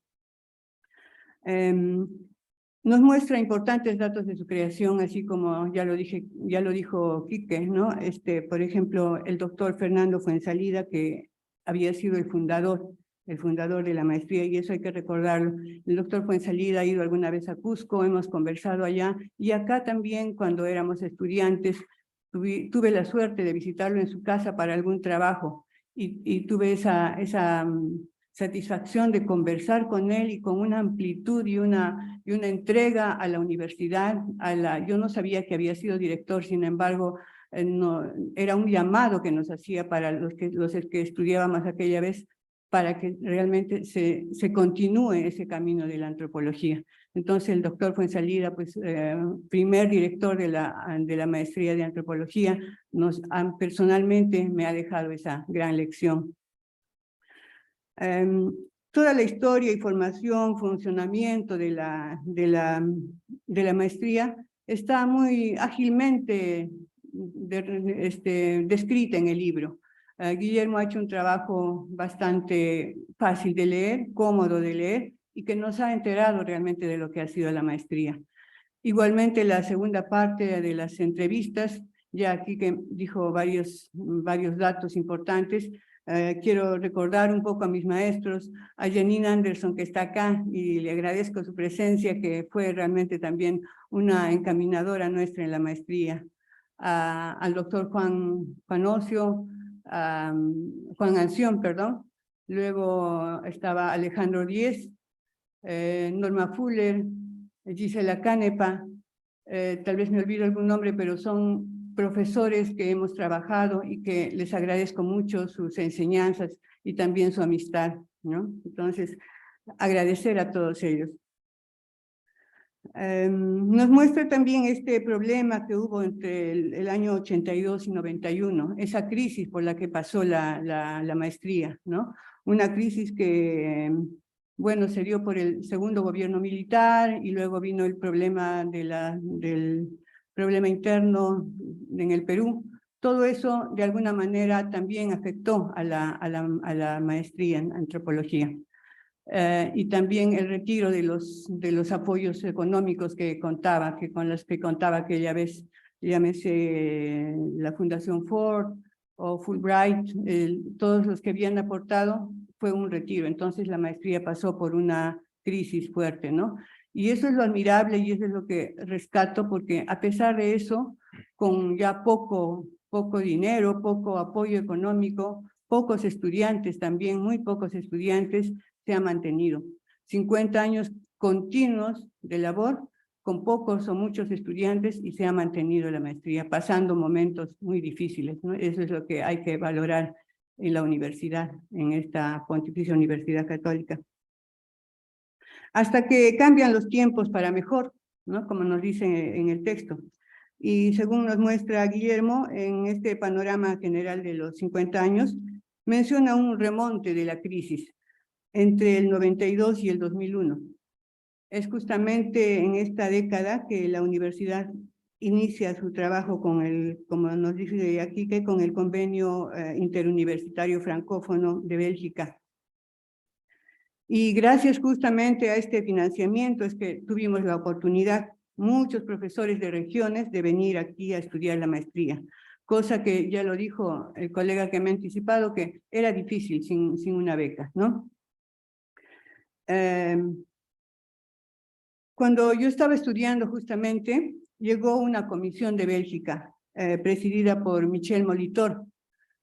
Speaker 6: Nos muestra importantes datos de su creación, así como ya lo dijo Quique, ¿no? Por ejemplo, el doctor Fernando Fuenzalida, que había sido el fundador de la maestría, y eso hay que recordarlo. El doctor Fuenzalida ha ido alguna vez a Cusco, hemos conversado allá, y acá también cuando éramos estudiantes, tuve la suerte de visitarlo en su casa para algún trabajo, y tuve esa satisfacción de conversar con él y con una amplitud y una entrega a la universidad. Yo no sabía que había sido director, sin embargo, no, era un llamado que nos hacía para los que estudiábamos aquella vez, para que realmente se continúe ese camino de la antropología. Entonces el doctor Fuenzalida, pues primer director de la maestría de antropología, personalmente me ha dejado esa gran lección. Toda la historia y formación, funcionamiento de la maestría está muy ágilmente descrita en el libro. Guillermo ha hecho un trabajo bastante fácil de leer, cómodo de leer, y que nos ha enterado realmente de lo que ha sido la maestría. Igualmente, la segunda parte de las entrevistas, ya aquí que dijo varios datos importantes. Quiero recordar un poco a mis maestros, a Janine Anderson, que está acá, y le agradezco su presencia, que fue realmente también una encaminadora nuestra en la maestría. Al doctor Juan Anción, perdón. Luego estaba Alejandro Díez, Norma Fuller, Gisela Canepa, tal vez me olvido algún nombre, pero son profesores que hemos trabajado y que les agradezco mucho sus enseñanzas y también su amistad, ¿no? Entonces, agradecer a todos ellos. Nos muestra también este problema que hubo entre el año 82 y 91, esa crisis por la que pasó la maestría, ¿no? Una crisis que, bueno, se dio por el segundo gobierno militar, y luego vino el problema del problema interno en el Perú. Todo eso, de alguna manera, también afectó a la maestría en antropología. Y también el retiro de los apoyos económicos con los que contaba aquella vez, llámese la Fundación Ford o Fulbright, todos los que habían aportado, fue un retiro. Entonces la maestría pasó por una crisis fuerte, ¿no? Y eso es lo admirable y eso es lo que rescato, porque a pesar de eso, con ya poco dinero, poco apoyo económico, pocos estudiantes también, muy pocos estudiantes, se ha mantenido. 50 años continuos de labor, con pocos o muchos estudiantes, y se ha mantenido la maestría, pasando momentos muy difíciles, ¿no? Eso es lo que hay que valorar en la universidad, en esta Pontificia Universidad Católica. Hasta que cambian los tiempos para mejor, ¿no? Como nos dice en el texto. Y según nos muestra Guillermo, en este panorama general de los 50 años, menciona un remonte de la crisis entre el 92 y el 2001. Es justamente en esta década que la universidad inicia su trabajo con como nos dice aquí, que con el convenio interuniversitario francófono de Bélgica. Y gracias justamente a este financiamiento es que tuvimos la oportunidad, muchos profesores de regiones, de venir aquí a estudiar la maestría, cosa que ya lo dijo el colega que me ha anticipado, que era difícil sin una beca, ¿no? Cuando yo estaba estudiando justamente, llegó una comisión de Bélgica, presidida por Michel Molitor,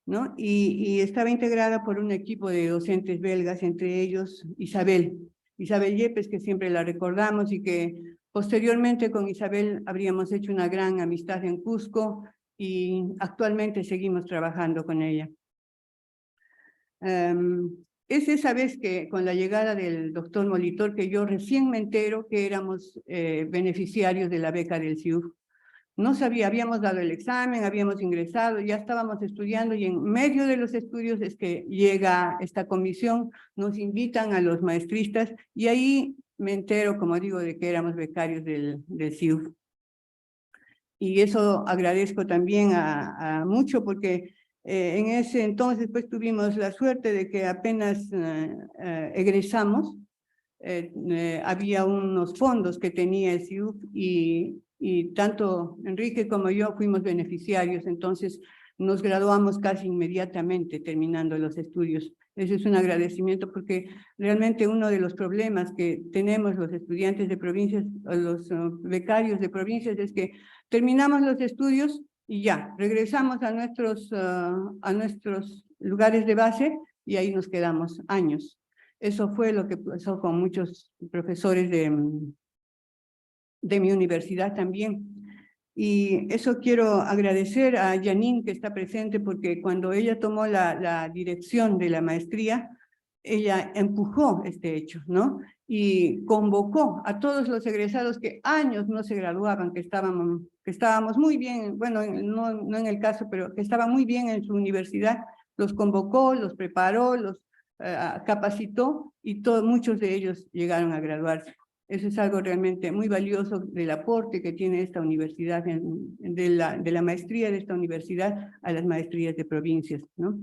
Speaker 6: ¿no? Y estaba integrada por un equipo de docentes belgas, entre ellos Isabel Yepes, que siempre la recordamos, y que posteriormente con Isabel habríamos hecho una gran amistad en Cusco, y actualmente seguimos trabajando con ella. Es esa vez que con la llegada del doctor Molitor que yo recién me entero que éramos beneficiarios de la beca del CIUF. No sabía, habíamos dado el examen, habíamos ingresado, ya estábamos estudiando, y en medio de los estudios es que llega esta comisión, nos invitan a los maestristas, y ahí me entero, como digo, de que éramos becarios del CIUF. Y eso agradezco también a mucho, porque en ese entonces pues tuvimos la suerte de que apenas egresamos, había unos fondos que tenía el CIUF y tanto Enrique como yo fuimos beneficiarios, entonces nos graduamos casi inmediatamente terminando los estudios. Ese es un agradecimiento porque realmente uno de los problemas que tenemos los estudiantes de provincias, los becarios de provincias, es que terminamos los estudios y ya, regresamos a nuestros lugares de base y ahí nos quedamos años. Eso fue lo que pasó con muchos profesores de mi universidad también. Y eso quiero agradecer a Janine que está presente porque cuando ella tomó la dirección de la maestría, ella empujó este hecho, ¿no? Y convocó a todos los egresados que años no se graduaban, que estábamos muy bien, bueno, no en el caso, pero que estaban muy bien en su universidad, los convocó, los preparó, los capacitó y muchos de ellos llegaron a graduarse. Eso es algo realmente muy valioso del aporte que tiene esta universidad, de la maestría de esta universidad a las maestrías de provincias, ¿no?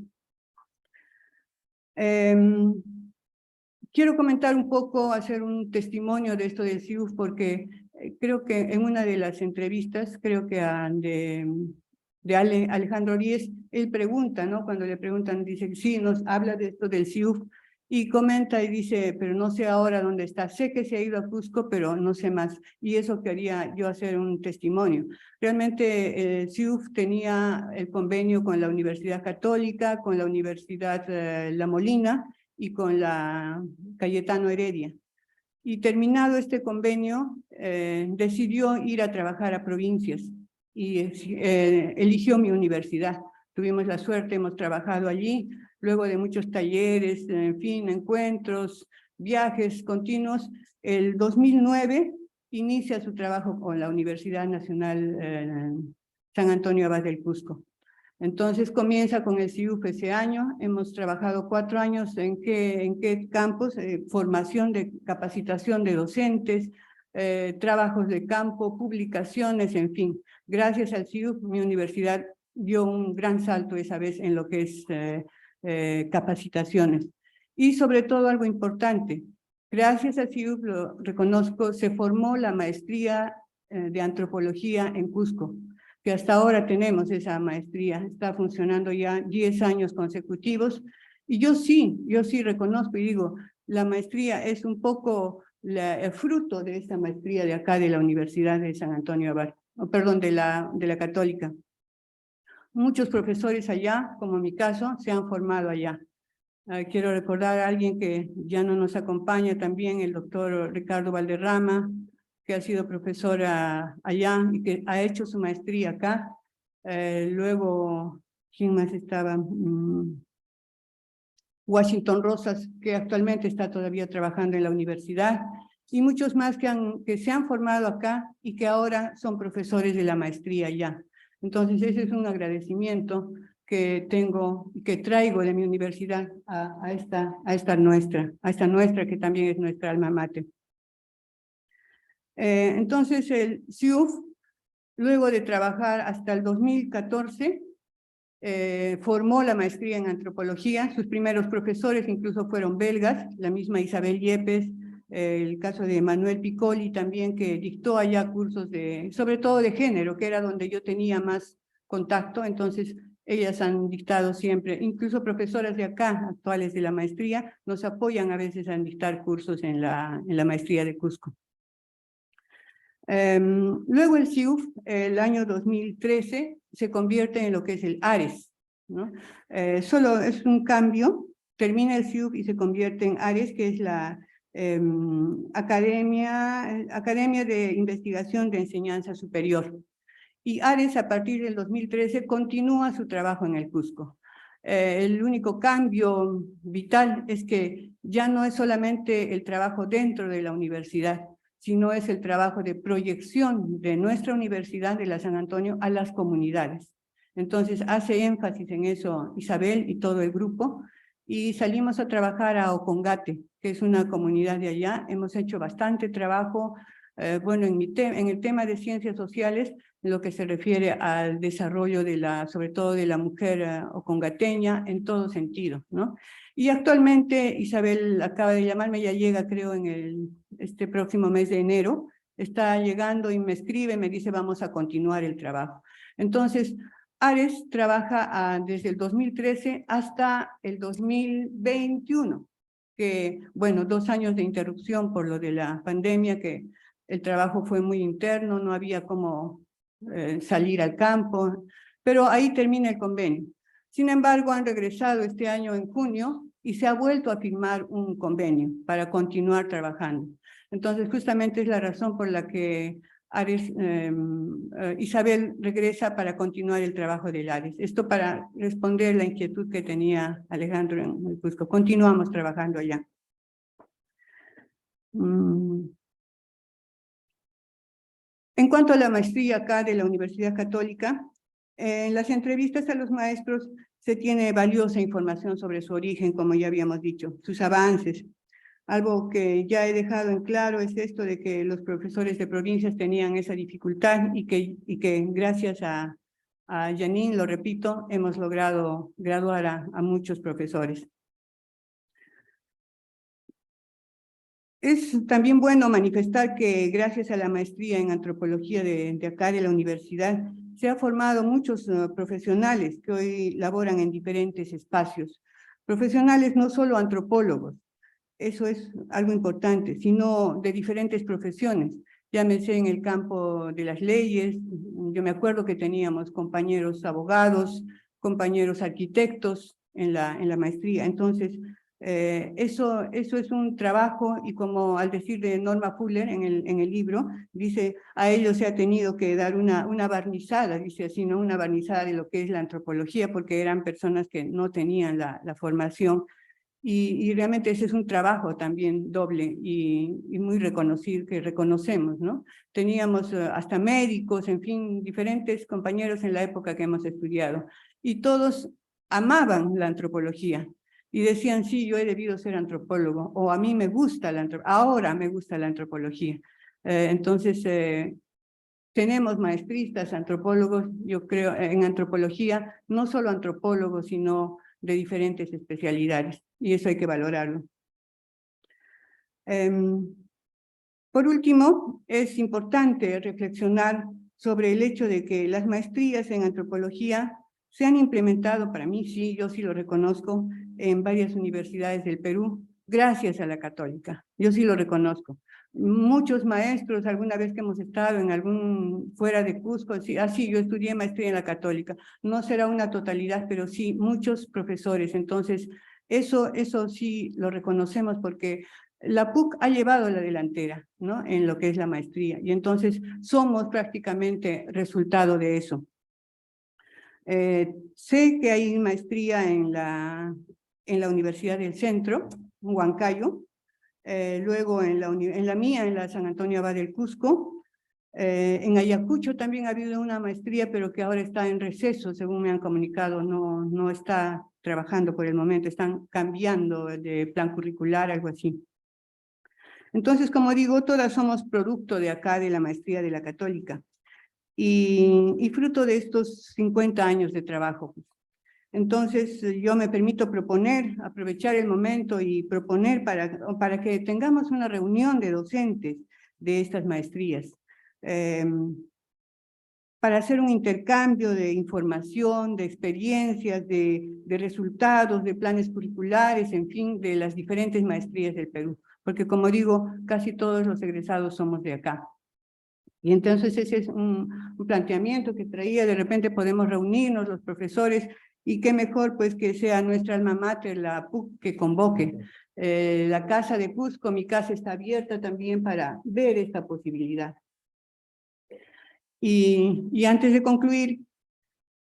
Speaker 6: Quiero comentar un poco, hacer un testimonio de esto del CIUF, porque creo que en una de las entrevistas, creo que de Alejandro Ries, él pregunta, ¿no? Cuando le preguntan, dice, sí, nos habla de esto del CIUF, y comenta y dice, pero no sé ahora dónde está, sé que se ha ido a Cusco, pero no sé más, y eso quería yo hacer un testimonio. Realmente CIUF tenía el convenio con la Universidad Católica, con la Universidad La Molina y con la Cayetano Heredia. Y terminado este convenio, decidió ir a trabajar a provincias y eligió mi universidad. Tuvimos la suerte, hemos trabajado allí, luego de muchos talleres, en fin, encuentros, viajes continuos. El 2009 inicia su trabajo con la Universidad Nacional San Antonio Abad del Cusco. Entonces comienza con el CIUF ese año, hemos trabajado 4 años en qué campos, formación de capacitación de docentes, trabajos de campo, publicaciones, en fin. Gracias al CIUF, mi universidad dio un gran salto esa vez en lo que es capacitaciones. Y sobre todo algo importante, gracias al CIUF, lo reconozco, se formó la maestría de antropología en Cusco, que hasta ahora tenemos esa maestría, está funcionando ya 10 años consecutivos, y yo sí reconozco y digo, la maestría es un poco el fruto de esta maestría de acá de la Universidad de San Antonio Abad, perdón, de la Católica. Muchos profesores allá, como en mi caso, se han formado allá. Quiero recordar a alguien que ya no nos acompaña también, el doctor Ricardo Valderrama, que ha sido profesora allá y que ha hecho su maestría acá. Luego, ¿quién más estaba? Washington Rosas, que actualmente está todavía trabajando en la universidad, y muchos más que se han formado acá y que ahora son profesores de la maestría allá. Entonces, ese es un agradecimiento que tengo, que traigo de mi universidad a esta nuestra, que también es nuestra alma mater. Entonces, el CIUF, luego de trabajar hasta el 2014, formó la maestría en antropología. Sus primeros profesores incluso fueron belgas, la misma Isabel Yepes, el caso de Manuel Piccoli también, que dictó allá cursos sobre todo de género, que era donde yo tenía más contacto. Entonces ellas han dictado siempre, incluso profesoras de acá, actuales de la maestría, nos apoyan a veces a dictar cursos en la maestría de Cusco. Luego el CIUF, el año 2013, se convierte en lo que es el ARES, ¿no? Solo es un cambio, termina el CIUF y se convierte en ARES, que es la Academia de Investigación de Enseñanza Superior. Y ARES, a partir del 2013, continúa su trabajo en el Cusco. El único cambio vital es que ya no es solamente el trabajo dentro de la universidad, sino es el trabajo de proyección de nuestra Universidad de la San Antonio a las comunidades. Entonces hace énfasis en eso Isabel y todo el grupo, y salimos a trabajar a Ocongate, que es una comunidad de allá. Hemos hecho bastante trabajo, bueno, en el tema de ciencias sociales, en lo que se refiere al desarrollo sobre todo de la mujer ocongateña en todo sentido, ¿no? Y actualmente Isabel acaba de llamarme, ya llega creo en este próximo mes de enero, está llegando y me escribe, me dice vamos a continuar el trabajo. Entonces, Ares trabaja desde el 2013 hasta el 2021, que bueno, 2 años de interrupción por lo de la pandemia, que el trabajo fue muy interno, no había cómo salir al campo, pero ahí termina el convenio. Sin embargo, han regresado este año en junio y se ha vuelto a firmar un convenio para continuar trabajando. Entonces, justamente es la razón por la que Ares, Isabel regresa para continuar el trabajo del Ares. Esto para responder la inquietud que tenía Alejandro en el Cusco. Continuamos trabajando allá. En cuanto a la maestría acá de la Universidad Católica, en las entrevistas a los maestros se tiene valiosa información sobre su origen, como ya habíamos dicho, sus avances. Algo que ya he dejado en claro es esto de que los profesores de provincias tenían esa dificultad y que gracias a Janine, lo repito, hemos logrado graduar a muchos profesores. Es también bueno manifestar que gracias a la maestría en antropología de acá de la universidad, se ha formado muchos profesionales que hoy laboran en diferentes espacios. Profesionales no solo antropólogos, eso es algo importante, sino de diferentes profesiones. Llámese en el campo de las leyes, yo me acuerdo que teníamos compañeros abogados, compañeros arquitectos en la maestría. Entonces, eso es un trabajo, y como al decir de Norma Fuller en el libro, dice, a ellos se ha tenido que dar una barnizada, dice así, ¿no? Una barnizada de lo que es la antropología, porque eran personas que no tenían la formación, y realmente ese es un trabajo también doble y muy reconocido, que reconocemos, ¿no? Teníamos hasta médicos, en fin, diferentes compañeros en la época que hemos estudiado, y todos amaban la antropología, y decían, sí, yo he debido ser antropólogo, o a mí me gusta ahora me gusta la antropología. Entonces, tenemos maestristas, antropólogos, yo creo, en antropología, no solo antropólogos, sino de diferentes especialidades, y eso hay que valorarlo. Por último, es importante reflexionar sobre el hecho de que las maestrías en antropología se han implementado, para mí sí, yo sí lo reconozco, en varias universidades del Perú, gracias a la Católica, yo sí lo reconozco. Muchos maestros, alguna vez que hemos estado en fuera de Cusco, sí, yo estudié maestría en la Católica, no será una totalidad, pero sí, muchos profesores. Entonces, eso sí lo reconocemos, porque la PUC ha llevado la delantera, ¿no? En lo que es la maestría, y entonces somos prácticamente resultado de eso. Sé que hay maestría en la Universidad del Centro, en Huancayo, luego en la mía, en la San Antonio Abad del Cusco. En Ayacucho también ha habido una maestría, pero que ahora está en receso, según me han comunicado, no está trabajando por el momento, están cambiando de plan curricular, algo así. Entonces, como digo, todas somos producto de acá, de la maestría de la Católica, y fruto de estos 50 años de trabajo. Entonces, yo me permito proponer, aprovechar el momento y proponer para que tengamos una reunión de docentes de estas maestrías, para hacer un intercambio de información, de experiencias, de resultados, de planes curriculares, en fin, de las diferentes maestrías del Perú. Porque, como digo, casi todos los egresados somos de acá. Y entonces ese es un planteamiento que traía. De repente podemos reunirnos los profesores, y qué mejor pues que sea nuestra alma mater, la PUC, que convoque. La Casa de Cusco, mi casa está abierta también para ver esta posibilidad. Y antes de concluir,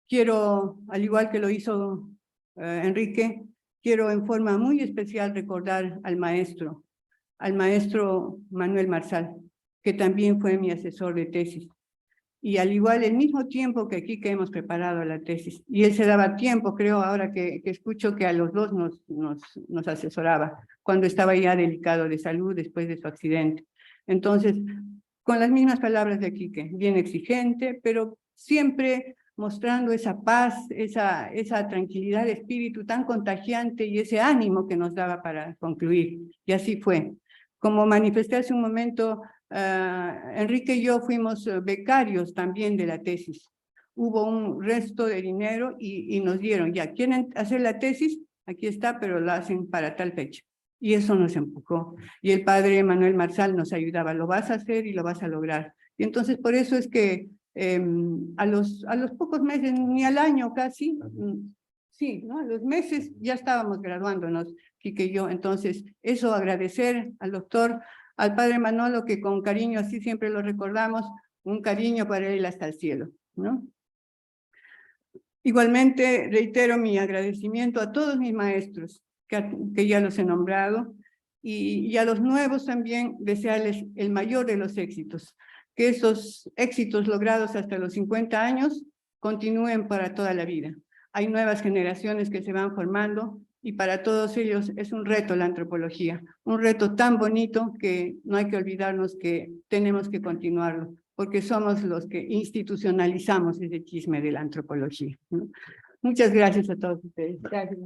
Speaker 6: quiero, al igual que lo hizo Enrique, quiero en forma muy especial recordar al maestro Manuel Marsal, que también fue mi asesor de tesis. Y al igual, el mismo tiempo que aquí que hemos preparado la tesis, y él se daba tiempo, creo, ahora que escucho que a los dos nos asesoraba, cuando estaba ya delicado de salud después de su accidente. Entonces, con las mismas palabras de Quique, bien exigente, pero siempre mostrando esa paz, esa tranquilidad de espíritu tan contagiante y ese ánimo que nos daba para concluir. Y así fue. Como manifesté hace un momento, Enrique y yo fuimos becarios también de la tesis. Hubo un resto de dinero y nos dieron, ya, ¿quieren hacer la tesis? Aquí está, pero la hacen para tal fecha. Y eso nos empujó. Y el padre Manuel Marzal nos ayudaba, lo vas a hacer y lo vas a lograr. Y entonces por eso es que a los pocos meses, ni al año casi, sí, ¿no? A los meses ya estábamos graduándonos, Quique y yo. Entonces, eso agradecer al doctor, al padre Manolo, que con cariño, así siempre lo recordamos, un cariño para él hasta el cielo, ¿no? Igualmente, reitero mi agradecimiento a todos mis maestros, que ya los he nombrado, y a los nuevos también desearles el mayor de los éxitos, que esos éxitos logrados hasta los 50 años continúen para toda la vida. Hay nuevas generaciones que se van formando y para todos ellos es un reto la antropología, un reto tan bonito que no hay que olvidarnos que tenemos que continuarlo, porque somos los que institucionalizamos ese chisme de la antropología, ¿no? Muchas gracias a todos ustedes. Gracias.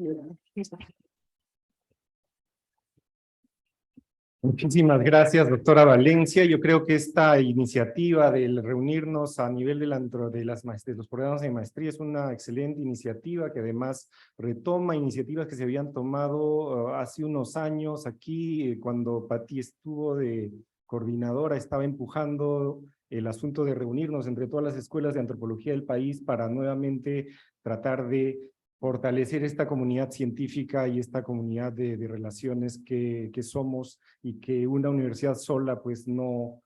Speaker 2: Muchísimas gracias, doctora Valencia. Yo creo que esta iniciativa de reunirnos a nivel de los programas de maestría es una excelente iniciativa que además retoma iniciativas que se habían tomado hace unos años aquí, cuando Pati estuvo de coordinadora, estaba empujando el asunto de reunirnos entre todas las escuelas de antropología del país para nuevamente tratar de fortalecer esta comunidad científica y esta comunidad de relaciones que somos y que una universidad sola pues no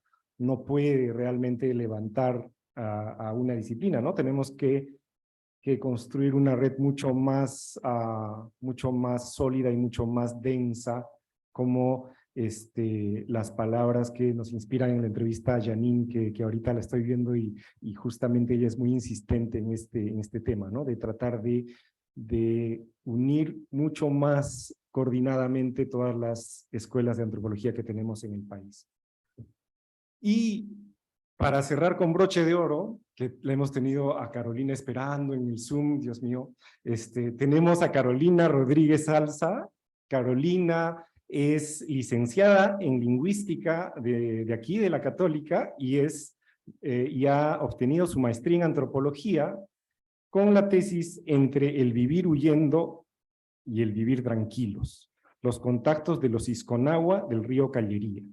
Speaker 2: puede realmente levantar a una disciplina, ¿no? Tenemos que construir una red mucho más sólida y mucho más densa, como las palabras que nos inspiran en la entrevista a Janine, que ahorita la estoy viendo y justamente ella es muy insistente en este tema, ¿no? De tratar de unir mucho más coordinadamente todas las escuelas de antropología que tenemos en el país. Y para cerrar con broche de oro, que le hemos tenido a Carolina esperando en el Zoom, Dios mío, tenemos a Carolina Rodríguez Salza. Carolina es licenciada en lingüística de aquí, de la Católica, y ha obtenido su maestría en antropología con la tesis Entre el vivir huyendo y el vivir tranquilos, los contactos de los Isconagua del río Callería.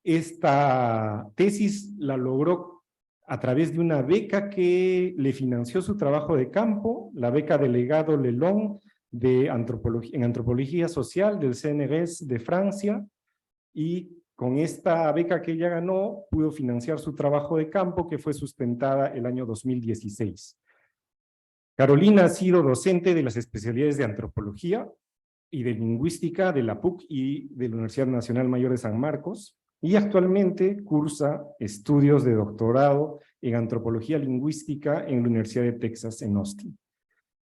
Speaker 2: Esta tesis la logró a través de una beca que le financió su trabajo de campo, la beca Delegado Lelón en Antropología Social del CNRS de Francia, y con esta beca que ella ganó, pudo financiar su trabajo de campo, que fue sustentada el año 2016. Carolina ha sido docente de las especialidades de antropología y de lingüística de la PUC y de la Universidad Nacional Mayor de San Marcos, y actualmente cursa estudios de doctorado en antropología lingüística en la Universidad de Texas en Austin.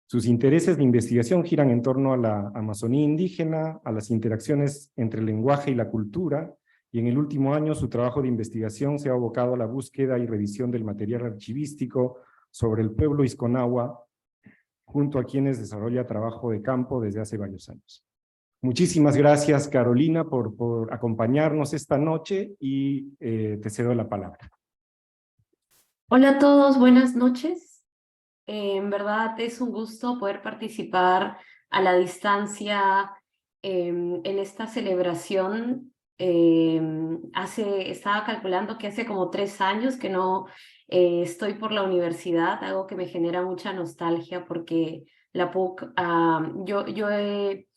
Speaker 2: Sus intereses de investigación giran en torno a la Amazonía indígena, a las interacciones entre el lenguaje y la cultura, y en el último año su trabajo de investigación se ha abocado a la búsqueda y revisión del material archivístico sobre el pueblo Isconagua, junto a quienes desarrolla trabajo de campo desde hace varios años. Muchísimas gracias, Carolina, por acompañarnos esta noche, y te cedo la palabra.
Speaker 7: Hola a todos, buenas noches. En verdad es un gusto poder participar a la distancia en esta celebración. Estaba calculando que hace como 3 años que no estoy por la universidad, algo que me genera mucha nostalgia porque la PUC, yo he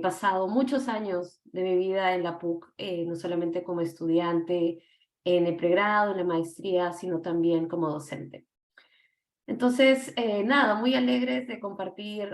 Speaker 7: pasado muchos años de mi vida en la PUC, no solamente como estudiante en el pregrado, en la maestría, sino también como docente. Entonces, nada, muy alegre de compartir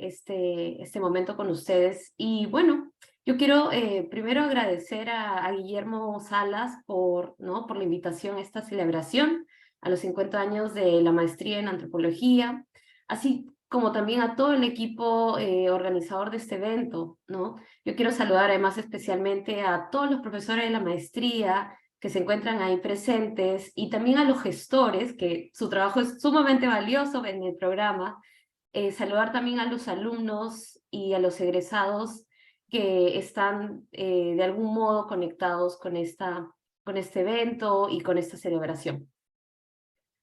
Speaker 7: este momento con ustedes. Y bueno, yo quiero primero agradecer a Guillermo Salas por la invitación a esta celebración, a los 50 años de la maestría en antropología, así como también a todo el equipo organizador de este evento, ¿no? Yo quiero saludar además especialmente a todos los profesores de la maestría que se encuentran ahí presentes, y también a los gestores, que su trabajo es sumamente valioso en el programa. Saludar también a los alumnos y a los egresados que están de algún modo conectados con este evento y con esta celebración.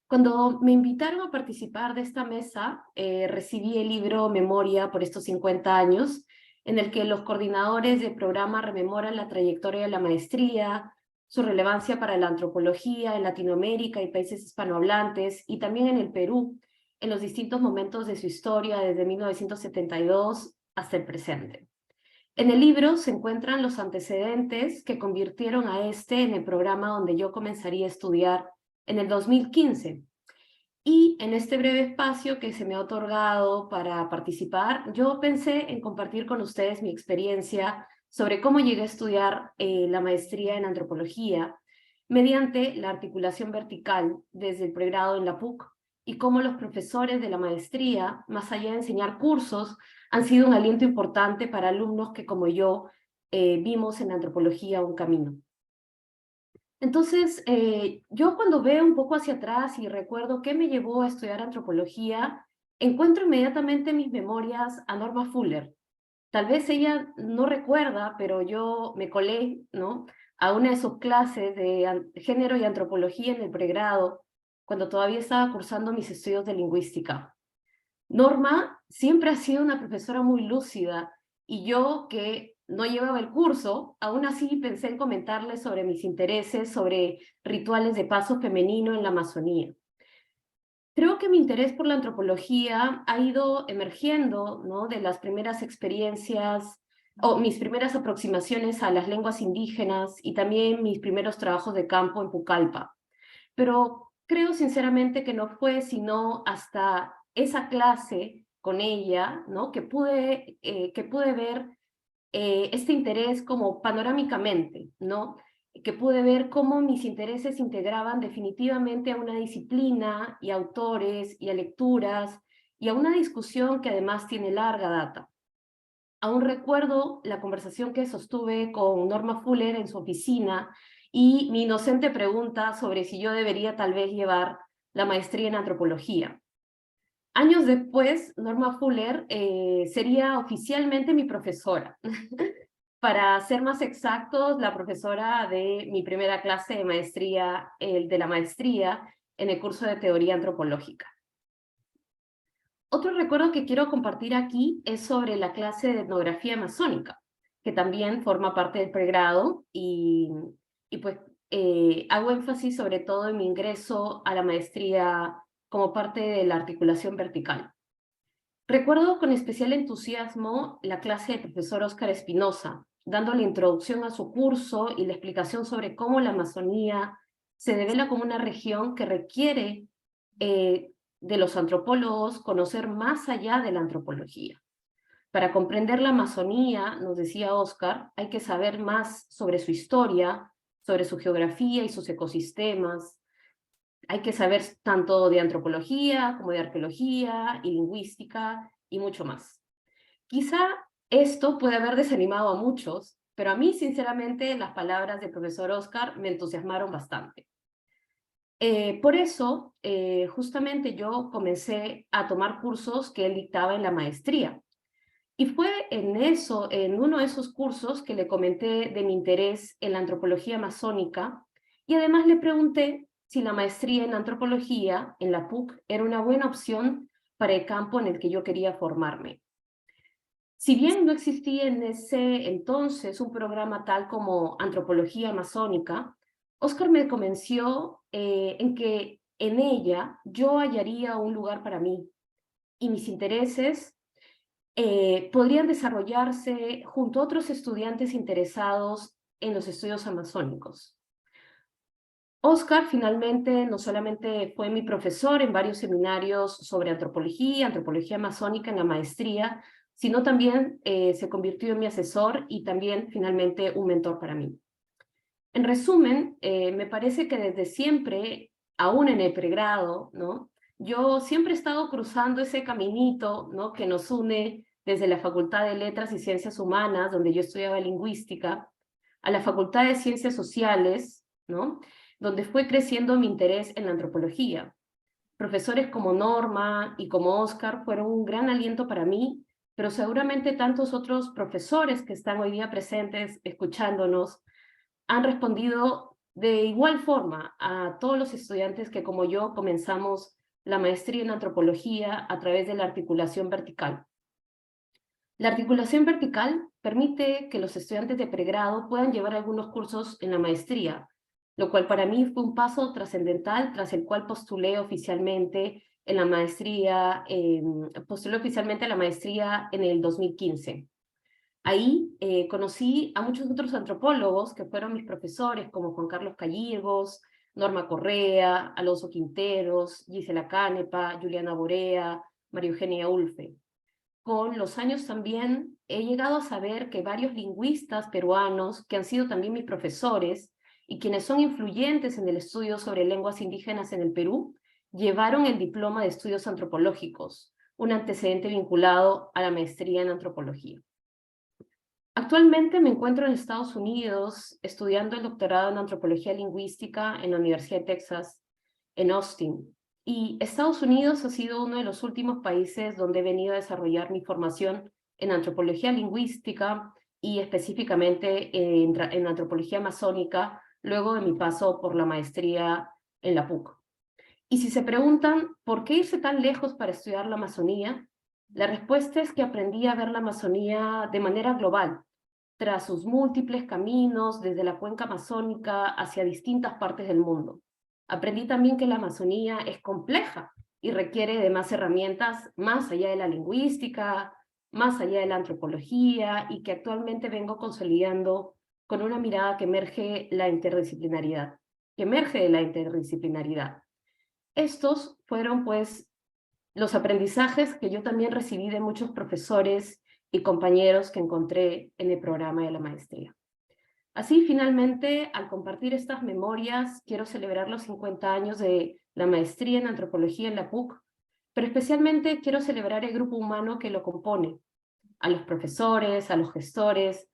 Speaker 7: Cuando me invitaron a participar de esta mesa, recibí el libro Memoria por estos 50 años, en el que los coordinadores del programa rememoran la trayectoria de la maestría, su relevancia para la antropología en Latinoamérica y países hispanohablantes, y también en el Perú, en los distintos momentos de su historia desde 1972 hasta el presente. En el libro se encuentran los antecedentes que convirtieron a este en el programa donde yo comenzaría a estudiar en el 2015. Y en este breve espacio que se me ha otorgado para participar, yo pensé en compartir con ustedes mi experiencia sobre cómo llegué a estudiar la maestría en antropología mediante la articulación vertical desde el pregrado en la PUC, y cómo los profesores de la maestría, más allá de enseñar cursos, han sido un aliento importante para alumnos que, como yo, vimos en antropología un camino. Entonces, yo cuando veo un poco hacia atrás y recuerdo qué me llevó a estudiar antropología, encuentro inmediatamente en mis memorias a Norma Fuller. Tal vez ella no recuerda, pero yo me colé, ¿no?, a una de sus clases de género y antropología en el pregrado, cuando todavía estaba cursando mis estudios de lingüística. Norma siempre ha sido una profesora muy lúcida, y yo, que no llevaba el curso, aún así pensé en comentarle sobre mis intereses sobre rituales de paso femenino en la Amazonía. Creo que mi interés por la antropología ha ido emergiendo, ¿no?, de las primeras experiencias o mis primeras aproximaciones a las lenguas indígenas y también mis primeros trabajos de campo en Pucallpa. Pero creo sinceramente que no fue sino hasta esa clase con ella, ¿no?, que pude ver este interés como panorámicamente, ¿no?, que pude ver cómo mis intereses se integraban definitivamente a una disciplina y a autores y a lecturas y a una discusión que además tiene larga data. Aún recuerdo la conversación que sostuve con Norma Fuller en su oficina y mi inocente pregunta sobre si yo debería tal vez llevar la maestría en antropología. Años después, Norma Fuller sería oficialmente mi profesora. Para ser más exactos, la profesora de mi primera clase de maestría, de la maestría en el curso de teoría antropológica. Otro recuerdo que quiero compartir aquí es sobre la clase de etnografía amazónica, que también forma parte del pregrado, y pues hago énfasis sobre todo en mi ingreso a la maestría como parte de la articulación vertical. Recuerdo con especial entusiasmo la clase del profesor Óscar Espinosa, dando la introducción a su curso y la explicación sobre cómo la Amazonía se devela como una región que requiere de los antropólogos conocer más allá de la antropología. Para comprender la Amazonía, nos decía Óscar, hay que saber más sobre su historia, sobre su geografía y sus ecosistemas. Hay que saber tanto de antropología como de arqueología y lingüística y mucho más. Quizá esto puede haber desanimado a muchos, pero a mí, sinceramente, las palabras del profesor Óscar me entusiasmaron bastante. Por eso, justamente yo comencé a tomar cursos que él dictaba en la maestría. Y fue en uno de esos cursos que le comenté de mi interés en la antropología amazónica, y además le pregunté si la maestría en antropología en la PUC era una buena opción para el campo en el que yo quería formarme. Si bien no existía en ese entonces un programa tal como Antropología Amazónica, Óscar me convenció en que en ella yo hallaría un lugar para mí, y mis intereses podrían desarrollarse junto a otros estudiantes interesados en los estudios amazónicos. Óscar finalmente no solamente fue mi profesor en varios seminarios sobre antropología amazónica en la maestría, sino también se convirtió en mi asesor y también finalmente un mentor para mí. En resumen, me parece que desde siempre, aún en el pregrado, ¿no?, yo siempre he estado cruzando ese caminito, ¿no?, que nos une desde la Facultad de Letras y Ciencias Humanas, donde yo estudiaba lingüística, a la Facultad de Ciencias Sociales, ¿no? Donde fue creciendo mi interés en la antropología. Profesores como Norma y como Oscar fueron un gran aliento para mí, pero seguramente tantos otros profesores que están hoy día presentes escuchándonos han respondido de igual forma a todos los estudiantes que como yo comenzamos la maestría en antropología a través de la articulación vertical. La articulación vertical permite que los estudiantes de pregrado puedan llevar algunos cursos en la maestría, lo cual para mí fue un paso trascendental tras el cual postulé oficialmente en la maestría, a la maestría en el 2015. Ahí conocí a muchos otros antropólogos que fueron mis profesores, como Juan Carlos Calligos, Norma Correa, Alonso Quinteros, Gisela Canepa, Juliana Borea, María Eugenia Ulfe. Con los años también he llegado a saber que varios lingüistas peruanos, que han sido también mis profesores y quienes son influyentes en el estudio sobre lenguas indígenas en el Perú, llevaron el diploma de estudios antropológicos, un antecedente vinculado a la maestría en antropología. Actualmente me encuentro en Estados Unidos estudiando el doctorado en antropología lingüística en la Universidad de Texas, en Austin. Y Estados Unidos ha sido uno de los últimos países donde he venido a desarrollar mi formación en antropología lingüística y específicamente en antropología amazónica, luego de mi paso por la maestría en la PUC. Y si se preguntan por qué irse tan lejos para estudiar la Amazonía, la respuesta es que aprendí a ver la Amazonía de manera global, tras sus múltiples caminos desde la cuenca amazónica hacia distintas partes del mundo. Aprendí también que la Amazonía es compleja y requiere de más herramientas más allá de la lingüística, más allá de la antropología, y que actualmente vengo consolidando con una mirada que emerge de la interdisciplinaridad. Estos fueron, pues, los aprendizajes que yo también recibí de muchos profesores y compañeros que encontré en el programa de la maestría. Así, finalmente, al compartir estas memorias, quiero celebrar los 50 años de la maestría en antropología en la PUC, pero especialmente quiero celebrar el grupo humano que lo compone, a los profesores, a los gestores,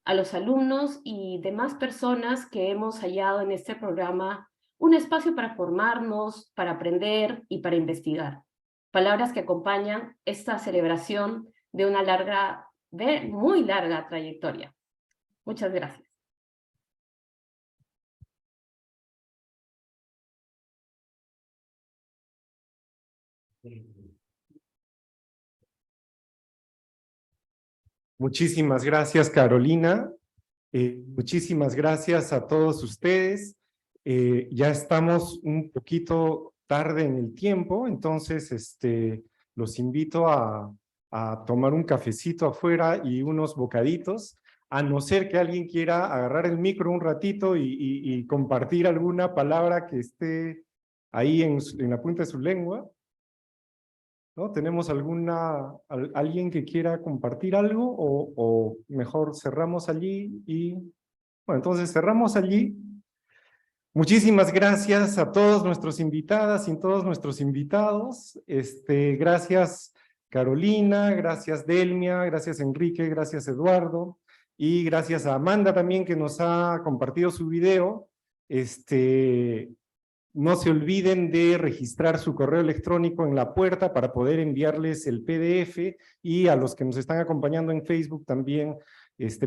Speaker 7: a los alumnos y demás personas que hemos hallado en este programa un espacio para formarnos, para aprender y para investigar. Palabras que acompañan esta celebración de una muy larga trayectoria. Muchas gracias.
Speaker 2: Muchísimas gracias, Carolina. Muchísimas gracias a todos ustedes. Ya estamos un poquito tarde en el tiempo, entonces los invito a tomar un cafecito afuera y unos bocaditos, a no ser que alguien quiera agarrar el micro un ratito y compartir alguna palabra que esté ahí en la punta de su lengua. ¿No? ¿Tenemos alguien que quiera compartir algo o mejor cerramos allí? Bueno, entonces cerramos allí. Muchísimas gracias a todos nuestros invitadas y todos nuestros invitados. Gracias Carolina, gracias Delmia, gracias Enrique, gracias Eduardo y gracias a Amanda también que nos ha compartido su video. No se olviden de registrar su correo electrónico en la puerta para poder enviarles el PDF, y a los que nos están acompañando en Facebook también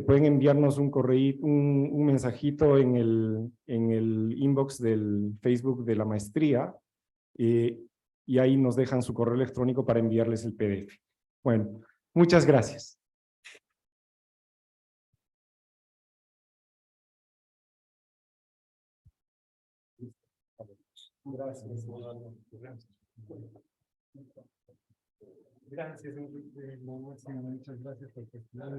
Speaker 2: pueden enviarnos un correo, un mensajito en el inbox del Facebook de la maestría, y ahí nos dejan su correo electrónico para enviarles el PDF. Bueno, muchas gracias. Gracias. Gracias, Enrique. Muchas gracias por cuestionar.